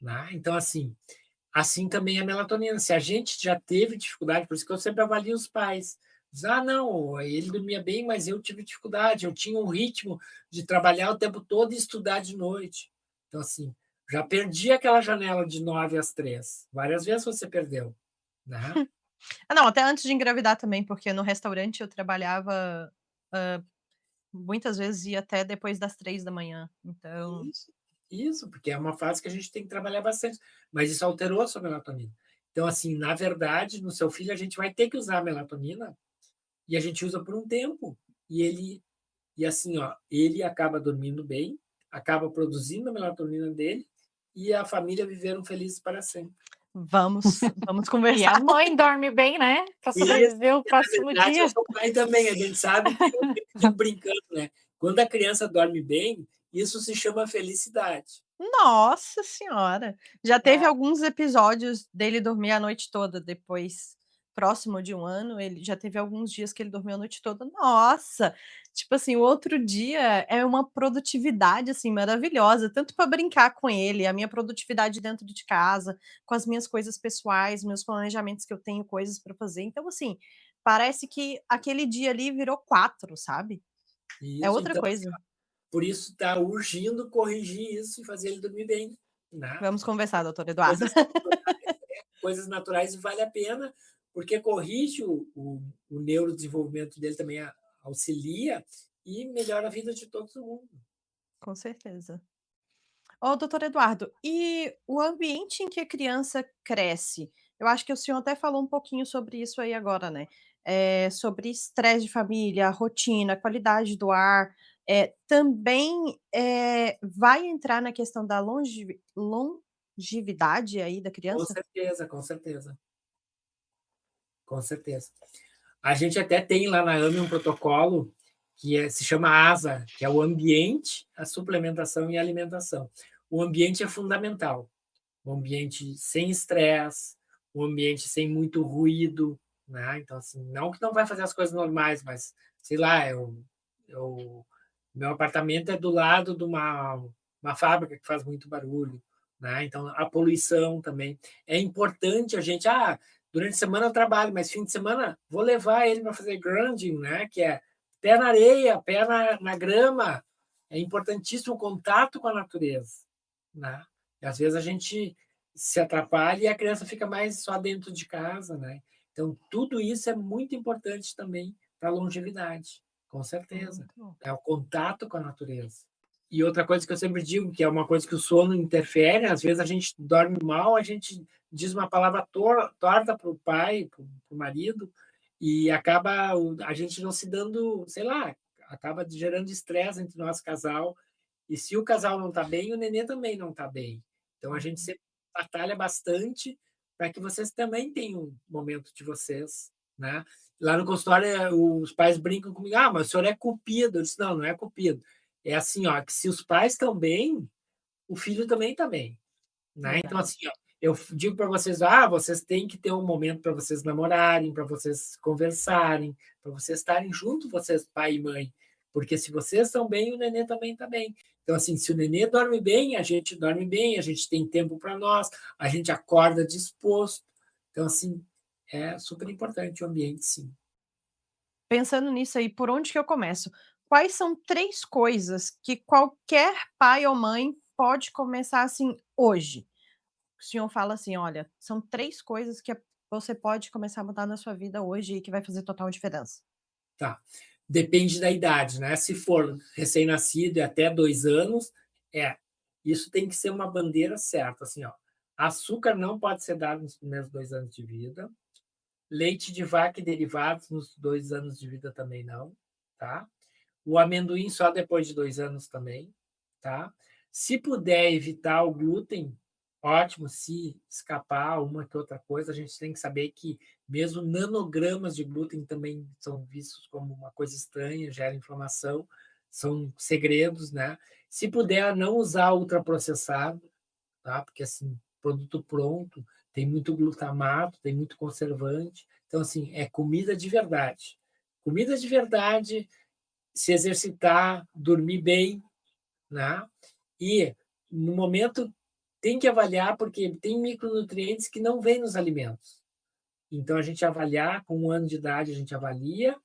Né? Então, assim também a melatonina. Se a gente já teve dificuldade, por isso que eu sempre avalio os pais. Diz, não, ele dormia bem, mas eu tive dificuldade, eu tinha um ritmo de trabalhar o tempo todo e estudar de noite. Então, assim, já perdi aquela janela de 9 às 3. Várias vezes você perdeu. Né? ah, não, até antes de engravidar também, porque no restaurante eu trabalhava, muitas vezes ia até depois das 3 da manhã, então Isso, porque é uma fase que a gente tem que trabalhar bastante, mas isso alterou a sua melatonina. Então, assim, na verdade, no seu filho a gente vai ter que usar a melatonina e a gente usa por um tempo. E assim, ó, ele acaba dormindo bem, acaba produzindo a melatonina dele e a família viveram felizes para sempre. vamos E a conversar. mãe dorme bem, né, para Isso, sobreviver o na próximo verdade, eu dia. sou pai também, a gente sabe que eu sempre digo brincando, né? Quando a criança dorme bem, isso se chama felicidade. Nossa senhora, já É, teve alguns episódios dele dormir a noite toda depois, próximo de 1 ano, ele já teve alguns dias que ele dormiu a noite toda. Nossa, tipo assim, o outro dia é uma produtividade, assim, maravilhosa, tanto para brincar com ele, a minha produtividade dentro de casa, com as minhas coisas pessoais, meus planejamentos que eu tenho, coisas para fazer. Então, assim, parece que aquele dia ali virou 4, sabe. É isso, outra então coisa. por isso está urgindo corrigir isso e fazer ele dormir bem, né. Vamos conversar, doutor Eduardo. Coisas coisas naturais e vale a pena, porque corrige o neurodesenvolvimento dele também auxilia e melhora a vida de todo mundo. Com certeza. Ô, doutor Eduardo, e o ambiente em que a criança cresce? Eu acho que o senhor até falou um pouquinho sobre isso aí agora, né? Sobre estresse de família, rotina, qualidade do ar, também vai entrar na questão da longevidade aí da Com criança? certeza, com certeza, com certeza. A gente até tem lá na AME um protocolo se chama ASA, que é o ambiente, a suplementação e a alimentação. O ambiente é fundamental. Um ambiente sem estresse, um ambiente sem muito ruído, né? Então, assim, não que não vai fazer as coisas normais, mas, sei lá, meu apartamento é do lado de uma fábrica que faz muito barulho, né? Então, a poluição também. É importante a gente, durante a semana eu trabalho, mas fim de semana vou levar ele para fazer grounding, né? Que é pé na areia, pé na grama. É importantíssimo o contato com a natureza, né? E às vezes a gente se atrapalha e a criança fica mais só dentro de casa, né? Então, tudo isso é muito importante também para a longevidade, com certeza. Muito bom. É o contato com a natureza. E outra coisa que eu sempre digo, que é uma coisa que o sono interfere, às vezes a gente dorme mal, a gente diz uma palavra torta para o pai, para o marido, e acaba a gente não se dando, sei lá, acaba gerando estresse entre nós casal. E se o casal não está bem, o nenê também não está bem. Então a gente sempre batalha bastante para que vocês também tenham um momento de vocês, né? Lá no consultório, os pais brincam comigo, mas o senhor é cupido. Eu disse, não, não é cupido. É assim, ó, que se os pais estão bem, o filho também está bem, né? Então, assim, ó, eu digo para vocês, vocês têm que ter um momento para vocês namorarem, para vocês conversarem, para vocês estarem juntos, vocês, pai e mãe. Porque se vocês estão bem, o nenê também está bem. Então, assim, se o nenê dorme bem, a gente dorme bem, a gente tem tempo para nós, a gente acorda disposto. Então, assim, é super importante o ambiente, sim. Pensando nisso aí, por onde que eu começo? Quais são 3 coisas que qualquer pai ou mãe pode começar, assim, hoje? O senhor fala assim: "Olha, são 3 coisas que você pode começar a mudar na sua vida hoje e que vai fazer total diferença". Tá. Depende da idade, né? Se for recém-nascido e até 2 anos, isso tem que ser uma bandeira certa, assim, ó. Açúcar não pode ser dado nos primeiros 2 anos de vida. Leite de vaca e derivados nos 2 anos de vida também não, tá? O amendoim só depois de 2 anos também, tá? Se puder evitar o glúten, ótimo. Se escapar uma que outra coisa, a gente tem que saber que mesmo nanogramas de glúten também são vistos como uma coisa estranha, gera inflamação, são segredos, né? Se puder, não usar ultraprocessado, tá? Porque, assim, produto pronto tem muito glutamato, tem muito conservante. Então, assim, é comida de verdade. Comida de verdade, se exercitar, dormir bem, né? E, no momento, tem que avaliar, porque tem micronutrientes que não vêm nos alimentos. Então, a gente avaliar, com 1 ano de idade, a gente avalia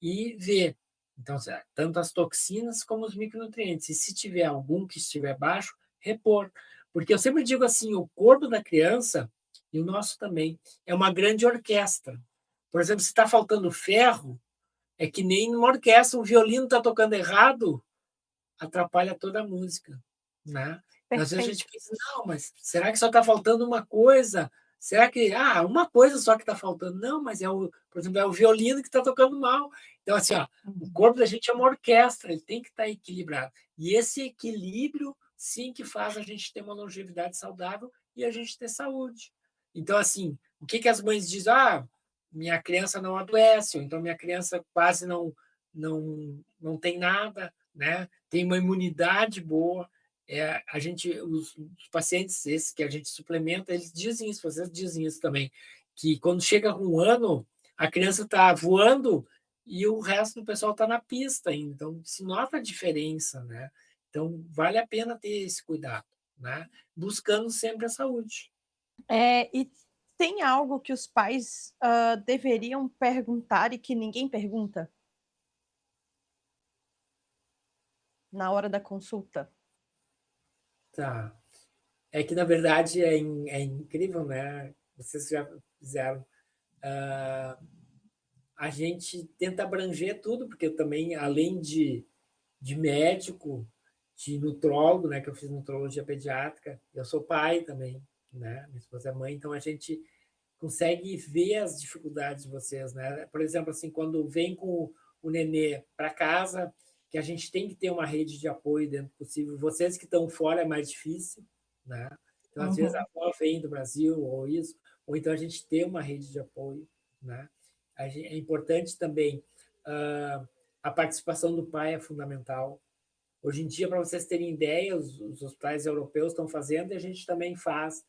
e vê. Então, tanto as toxinas como os micronutrientes. E se tiver algum que estiver baixo, repor. Porque eu sempre digo assim, o corpo da criança, e o nosso também, é uma grande orquestra. Por exemplo, se está faltando ferro, é que nem numa orquestra, um violino está tocando errado, atrapalha toda a música, né? Então, às vezes a gente Perfeito. pensa, não, mas será que só está faltando uma coisa? Será que, uma coisa só que está faltando? Não, mas por exemplo, é o violino que está tocando mal. Então, assim, ó, o corpo da gente é uma orquestra, ele tem que estar equilibrado. E esse equilíbrio, sim, que faz a gente ter uma longevidade saudável e a gente ter saúde. Então, assim, o que que as mães dizem? Minha criança não adoece, ou então minha criança quase não tem nada, né? Tem uma imunidade boa. Os pacientes esses que a gente suplementa, eles dizem isso, vocês dizem isso também, que quando chega com 1 ano, a criança está voando e o resto do pessoal está na pista ainda. Então, se nota a diferença, né? Então, vale a pena ter esse cuidado, né? Buscando sempre a saúde. E tem algo que os pais, deveriam perguntar e que ninguém pergunta? Na hora da consulta? Tá. É que, na verdade, é incrível, né? Vocês já fizeram. Ah, a gente tenta abranger tudo, porque eu também, além de médico, de nutrólogo, né, que eu fiz nutrologia pediátrica, eu sou pai também, né? Minha esposa é mãe, então a gente consegue ver as dificuldades de vocês, né? Por exemplo, assim, quando vem com o nenê para casa, que a gente tem que ter uma rede de apoio dentro do possível. Vocês que estão fora é mais difícil, né? Então, às vezes, a avó vem do Brasil, ou então a gente ter uma rede de apoio, né? É importante também, a participação do pai é fundamental. Hoje em dia, para vocês terem ideia, os hospitais europeus estão fazendo e a gente também faz.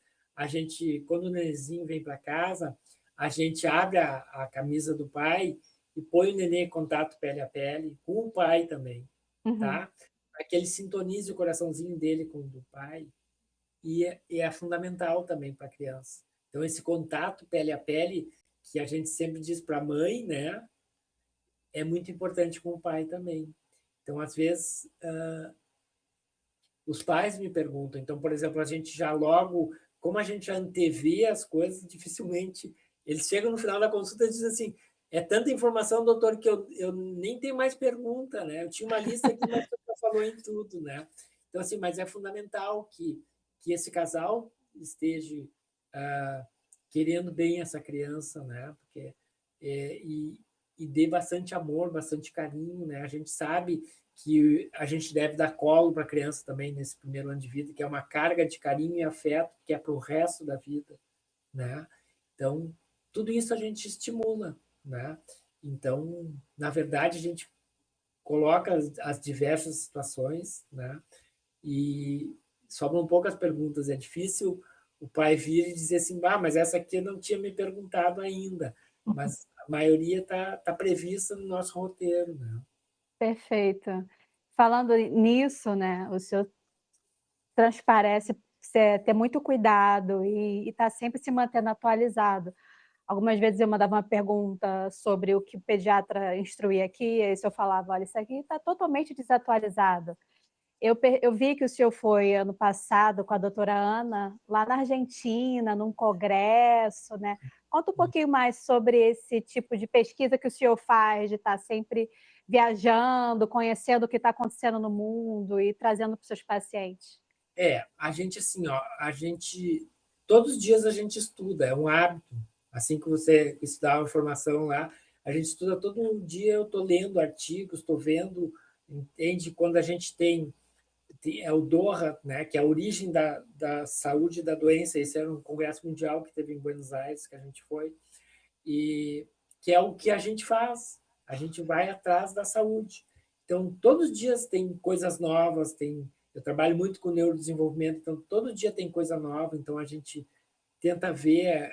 Quando o nenenzinho vem para casa, a gente abre a camisa do pai e põe o neném em contato pele a pele, com o pai também, Uhum. tá? Para que ele sintonize o coraçãozinho dele com o do pai, e é fundamental também para a criança. Então, esse contato pele a pele, que a gente sempre diz para a mãe, né? É muito importante com o pai também. Então, às vezes, os pais me perguntam. Então, por exemplo, a gente já logo, como a gente já antevê as coisas, dificilmente eles chegam no final da consulta e dizem assim: é tanta informação, doutor, que eu nem tenho mais pergunta, né? Eu tinha uma lista aqui, mas você já falou em tudo, né? Então, assim, mas é fundamental que esse casal esteja querendo bem essa criança, né? Porque, e dê bastante amor, bastante carinho, né? A gente sabe que a gente deve dar colo para a criança também nesse primeiro ano de vida, que é uma carga de carinho e afeto que é para o resto da vida, né? Então, tudo isso a gente estimula, né? Então, na verdade, a gente coloca as diversas situações, né? E sobram poucas perguntas. É difícil o pai vir e dizer assim, mas essa aqui eu não tinha me perguntado ainda. Mas a maioria está prevista no nosso roteiro, né? Perfeito. Falando nisso, né, o senhor transparece ter muito cuidado e estar sempre se mantendo atualizado. Algumas vezes eu mandava uma pergunta sobre o que o pediatra instruía aqui, aí o senhor falava: "Olha, isso aqui está totalmente desatualizado". Eu vi que o senhor foi ano passado com a doutora Ana, lá na Argentina, num congresso, né. Conta um pouquinho mais sobre esse tipo de pesquisa que o senhor faz, de estar sempre viajando, conhecendo o que está acontecendo no mundo e trazendo para os seus pacientes. A gente assim, ó, todos os dias a gente estuda, é um hábito. Assim que você estudar a informação lá, a gente estuda todo dia, eu estou lendo artigos, estou vendo, entende? Quando a gente tem o Doha, né, que é a origem da saúde e da doença, esse era um congresso mundial que teve em Buenos Aires, que a gente foi, e que é o que a gente faz, a gente vai atrás da saúde. Então, todos os dias tem coisas novas, eu trabalho muito com neurodesenvolvimento, então todo dia tem coisa nova, então a gente tenta ver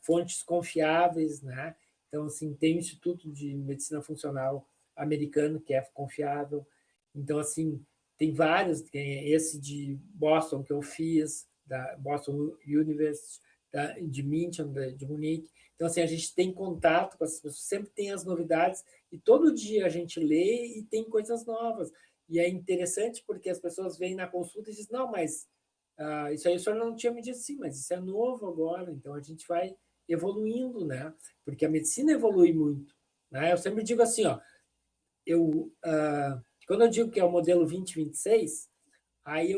fontes confiáveis, né? Então, assim, tem o Instituto de Medicina Funcional americano, que é confiável. Então, assim, tem vários, tem esse de Boston que eu fiz, da Boston University, de München, de Munique. Então, assim, a gente tem contato com as pessoas, sempre tem as novidades, e todo dia a gente lê e tem coisas novas. E é interessante porque as pessoas vêm na consulta e dizem, não, mas isso aí o senhor não tinha me dito, sim, mas isso é novo agora, então a gente vai evoluindo, né? Porque a medicina evolui muito, né? Eu sempre digo assim, ó, quando eu digo que é o modelo 2026, aí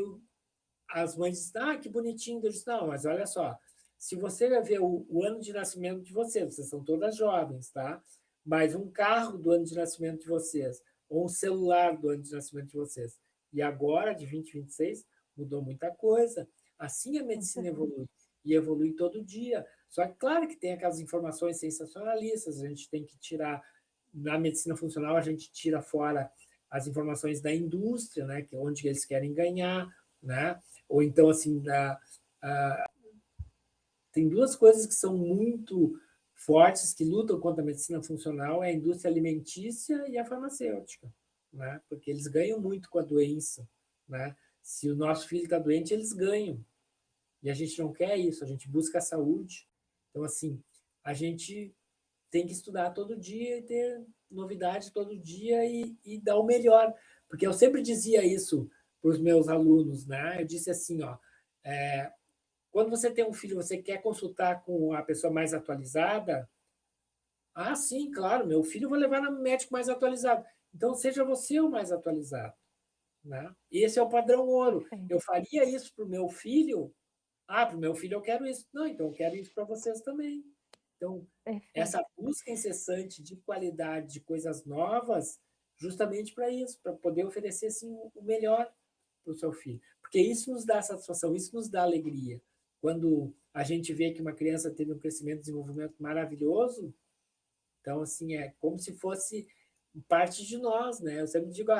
as mães dizem, que bonitinho, eu disse, não, mas olha só, se você vai ver o ano de nascimento de vocês são todas jovens, tá? Mas um carro do ano de nascimento de vocês, ou um celular do ano de nascimento de vocês, e agora, de 2026, mudou muita coisa. Assim a medicina evolui, e evolui todo dia. Só que, claro que tem aquelas informações sensacionalistas, a gente tem que tirar, na medicina funcional, a gente tira fora as informações da indústria, né, que é onde eles querem ganhar, né? Ou então, assim, tem duas coisas que são muito fortes, que lutam contra a medicina funcional, é a indústria alimentícia e a farmacêutica, né? Porque eles ganham muito com a doença, né? Se o nosso filho está doente, eles ganham. E a gente não quer isso, a gente busca a saúde. Então, assim, a gente tem que estudar todo dia e ter novidade todo dia e dar o melhor. Porque eu sempre dizia isso para os meus alunos, né? Eu disse assim, ó, quando você tem um filho, você quer consultar com a pessoa mais atualizada? Ah, sim, claro, meu filho eu vou levar no médico mais atualizado. Então, seja você o mais atualizado, né? Esse é o padrão ouro. Eu faria isso para o meu filho? Para o meu filho eu quero isso. Não, então eu quero isso para vocês também. Então, essa busca incessante de qualidade, de coisas novas, justamente para isso, para poder oferecer assim, o melhor para o seu filho. Porque isso nos dá satisfação, isso nos dá alegria. Quando a gente vê que uma criança teve um crescimento e desenvolvimento maravilhoso, então, assim, é como se fosse parte de nós, né? Eu sempre digo,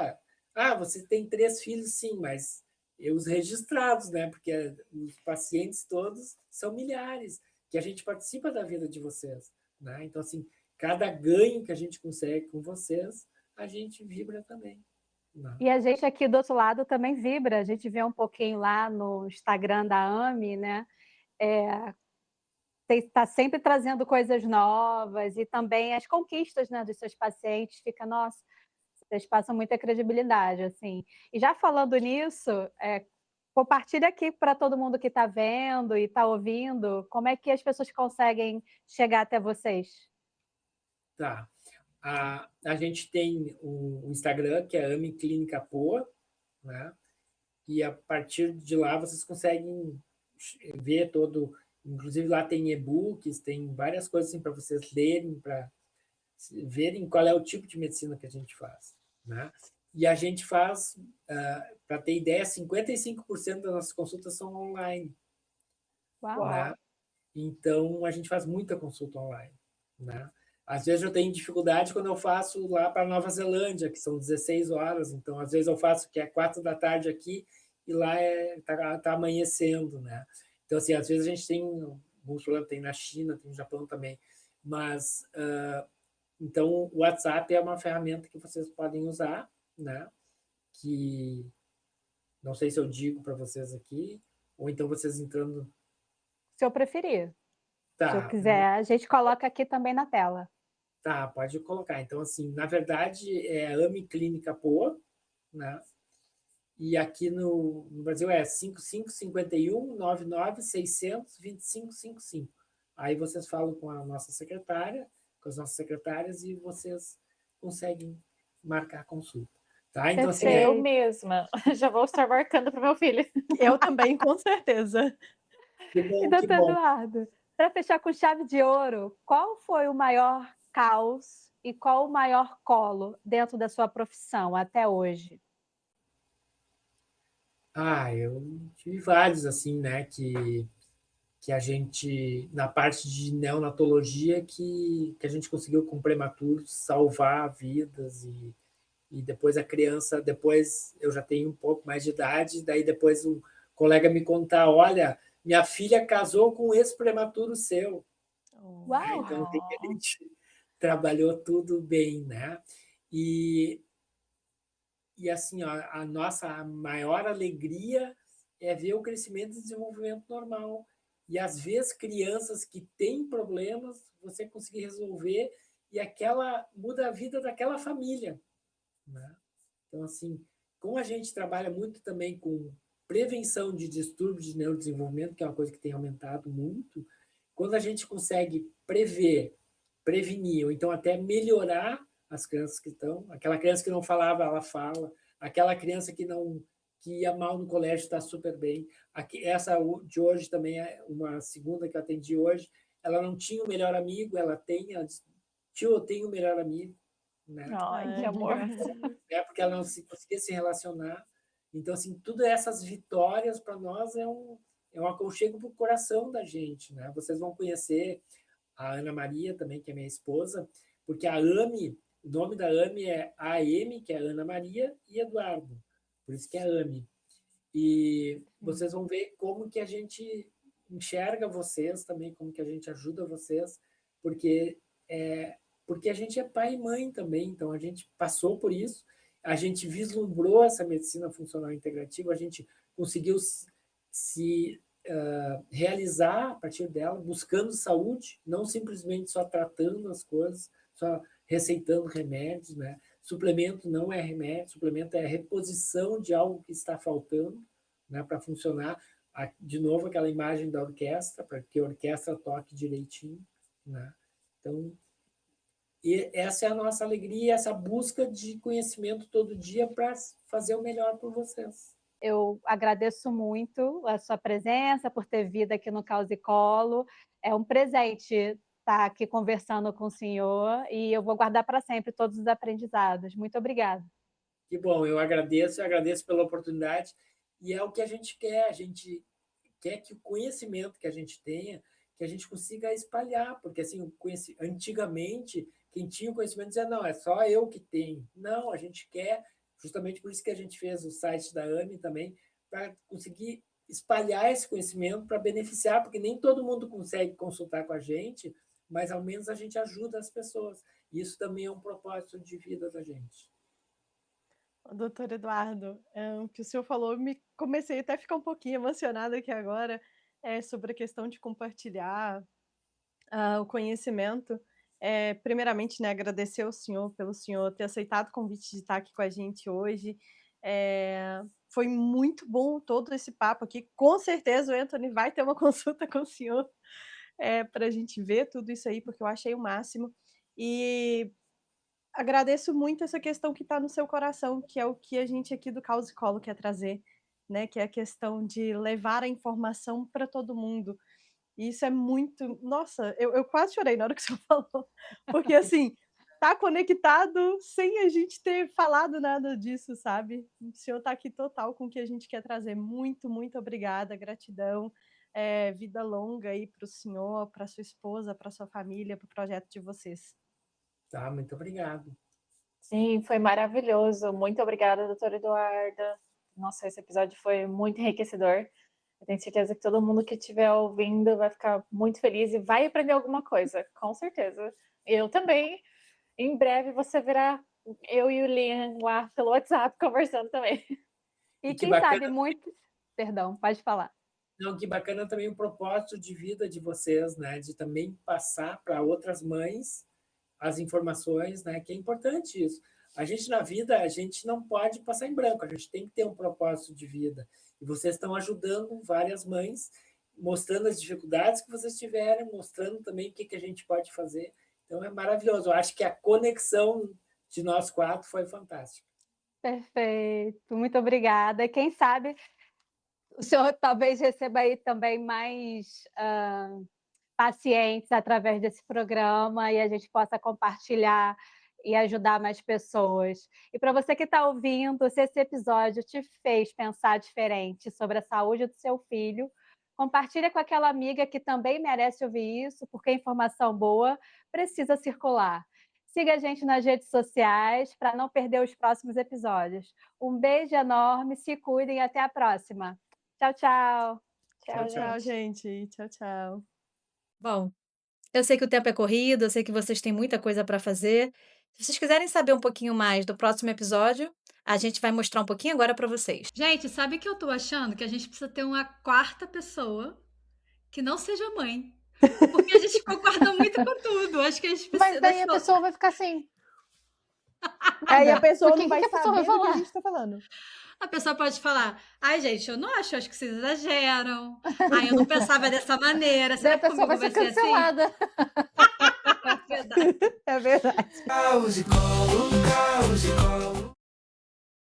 você tem 3 filhos, sim, mas os registrados, né? Porque os pacientes todos são milhares. que a gente participa da vida de vocês, né? Então, assim, cada ganho que a gente consegue com vocês, a gente vibra também, né? E a gente aqui do outro lado também vibra, a gente vê um pouquinho lá no Instagram da AME, né? Está sempre trazendo coisas novas e também as conquistas, né, dos seus pacientes, fica, nossa, vocês passam muita credibilidade, assim. E já falando nisso, compartilha aqui para todo mundo que está vendo e está ouvindo, como é que as pessoas conseguem chegar até vocês? Tá. A gente tem o Instagram, que é AME Clínica Poa, né? E a partir de lá vocês conseguem ver todo. Inclusive lá tem e-books, tem várias coisas assim, para vocês lerem, para verem qual é o tipo de medicina que a gente faz, né? E a gente faz, para ter ideia, 55% das nossas consultas são online. Uau! Né? Então, a gente faz muita consulta online, né? Às vezes eu tenho dificuldade quando eu faço lá para Nova Zelândia, que são 16 horas, então às vezes eu faço que é 4 da tarde aqui e lá tá amanhecendo, né? Então, assim, às vezes a gente tem alguns problemas, tem na China, tem no Japão também, mas então o WhatsApp é uma ferramenta que vocês podem usar, né? Que não sei se eu digo para vocês aqui, ou então vocês entrando. Se eu preferir. Tá. Se eu quiser, a gente coloca aqui também na tela. Tá, pode colocar. Então, assim, na verdade, é AME Clínica Poa, né? E aqui no Brasil é 5551 99 600 2555. Aí vocês falam com a nossa secretária, com as nossas secretárias, e vocês conseguem marcar a consulta. Tá? Então, assim, Eu mesma já vou estar marcando para o meu filho. Eu também, com certeza. que E bom, que doutor bom. Eduardo, para fechar com chave de ouro, qual foi o maior caos e qual o maior colo dentro da sua profissão até hoje? Eu tive vários, assim, né, que a gente, na parte de neonatologia, que a gente conseguiu com prematuros salvar vidas e depois a criança, depois eu já tenho um pouco mais de idade, daí depois um colega me contar, olha, minha filha casou com um ex-prematuro seu. Uau! Então, a gente trabalhou tudo bem, né? E assim, ó, a nossa maior alegria é ver o crescimento e desenvolvimento normal. E às vezes crianças que têm problemas, você conseguir resolver e aquela muda a vida daquela família, né? Então, assim, como a gente trabalha muito também com prevenção de distúrbios de neurodesenvolvimento, que é uma coisa que tem aumentado muito, quando a gente consegue prevenir, ou então até melhorar as crianças que estão, aquela criança que não falava, ela fala, aquela criança que ia mal no colégio está super bem. Essa de hoje também é uma segunda que eu atendi hoje, ela não tinha o melhor amigo, ela disse, tio, eu tenho o melhor amigo, né? Ai, que Que amor. gracinha. Porque ela não conseguia se relacionar. Então, assim, todas essas vitórias para nós é um aconchego para o coração da gente, né? Vocês vão conhecer a Ana Maria também, que é minha esposa, porque a AME, o nome da AME é AM, que é Ana Maria, e Eduardo. Por isso que é AME. E vocês vão ver como que a gente enxerga vocês também, como que a gente ajuda vocês, porque a gente é pai e mãe também, então a gente passou por isso, a gente vislumbrou essa medicina funcional integrativa, a gente conseguiu se realizar a partir dela, buscando saúde, não simplesmente só tratando as coisas, só receitando remédios, né? Suplemento não é remédio, suplemento é reposição de algo que está faltando, né, para funcionar. De novo, aquela imagem da orquestra, para que a orquestra toque direitinho, né? Então, e essa é a nossa alegria, essa busca de conhecimento todo dia para fazer o melhor por vocês. Eu agradeço muito a sua presença, por ter vindo aqui no Caos e Colo. É um presente estar aqui conversando com o senhor e eu vou guardar para sempre todos os aprendizados. Muito obrigada. Que bom, eu agradeço pela oportunidade e é o que a gente quer que o conhecimento que a gente tenha, que a gente consiga espalhar, porque assim, antigamente, quem tinha o conhecimento dizia, não, é só eu que tenho. Não, a gente quer, justamente por isso que a gente fez o site da AME também, para conseguir espalhar esse conhecimento para beneficiar, porque nem todo mundo consegue consultar com a gente, mas ao menos a gente ajuda as pessoas. Isso também é um propósito de vida da gente. Doutor Eduardo, o que o senhor falou, comecei até a ficar um pouquinho emocionada aqui agora, sobre a questão de compartilhar o conhecimento. Primeiramente, né, agradecer ao senhor pelo senhor ter aceitado o convite de estar aqui com a gente hoje. Foi muito bom todo esse papo aqui. Com certeza o Anthony vai ter uma consulta com o senhor para a gente ver tudo isso aí, porque eu achei o máximo. E agradeço muito essa questão que está no seu coração, que é o que a gente aqui do Caos e Colo quer trazer, né? Que é a questão de levar a informação para todo mundo. E isso é muito... Nossa, eu quase chorei na hora que o senhor falou, porque assim, tá conectado sem a gente ter falado nada disso, sabe? O senhor está aqui total com o que a gente quer trazer. Muito, muito obrigada, gratidão. Vida longa aí para o senhor, para sua esposa, para sua família, para o projeto de vocês. Tá, muito obrigado. Sim, foi maravilhoso. Muito obrigada, doutora Eduarda. Nossa, esse episódio foi muito enriquecedor. Eu tenho certeza que todo mundo que estiver ouvindo vai ficar muito feliz e vai aprender alguma coisa, com certeza. Eu também. Em breve você verá eu e o Liam lá pelo WhatsApp conversando também. E que quem bacana. sabe muito... Perdão, pode falar. Não, que bacana também o propósito de vida de vocês, né? De também passar para outras mães as informações, né? Que é importante isso. A gente na vida, a gente não pode passar em branco, a gente tem que ter um propósito de vida. E vocês estão ajudando várias mães, mostrando as dificuldades que vocês tiveram, mostrando também o que a gente pode fazer. Então é maravilhoso. Eu acho que a conexão de nós quatro foi fantástica. Perfeito, muito obrigada. Quem sabe o senhor talvez receba aí também mais pacientes através desse programa e a gente possa compartilhar e ajudar mais pessoas. E para você que está ouvindo, se esse episódio te fez pensar diferente sobre a saúde do seu filho, compartilha com aquela amiga que também merece ouvir isso, porque informação boa precisa circular. Siga a gente nas redes sociais para não perder os próximos episódios. Um beijo enorme, se cuidem e até a próxima. Tchau, tchau. Tchau, gente. Tchau, tchau. Bom, eu sei que o tempo é corrido, eu sei que vocês têm muita coisa para fazer. Se vocês quiserem saber um pouquinho mais do próximo episódio, a gente vai mostrar um pouquinho agora para vocês. Gente, sabe o que eu tô achando? Que a gente precisa ter uma quarta pessoa que não seja mãe. Porque a gente concorda muito com tudo. Acho que a gente precisa... Mas daí a pessoa vai ficar assim. Aí a pessoa não vai que a pessoa saber vai do que a falar? gente tá falando. A pessoa pode falar, ai, gente, eu não acho que vocês exageram. Ai, eu não pensava dessa maneira. Daí Será a que pessoa comigo vai ser vai ser assim? cancelada. É verdade. É verdade. Caos e colo, caos e colo.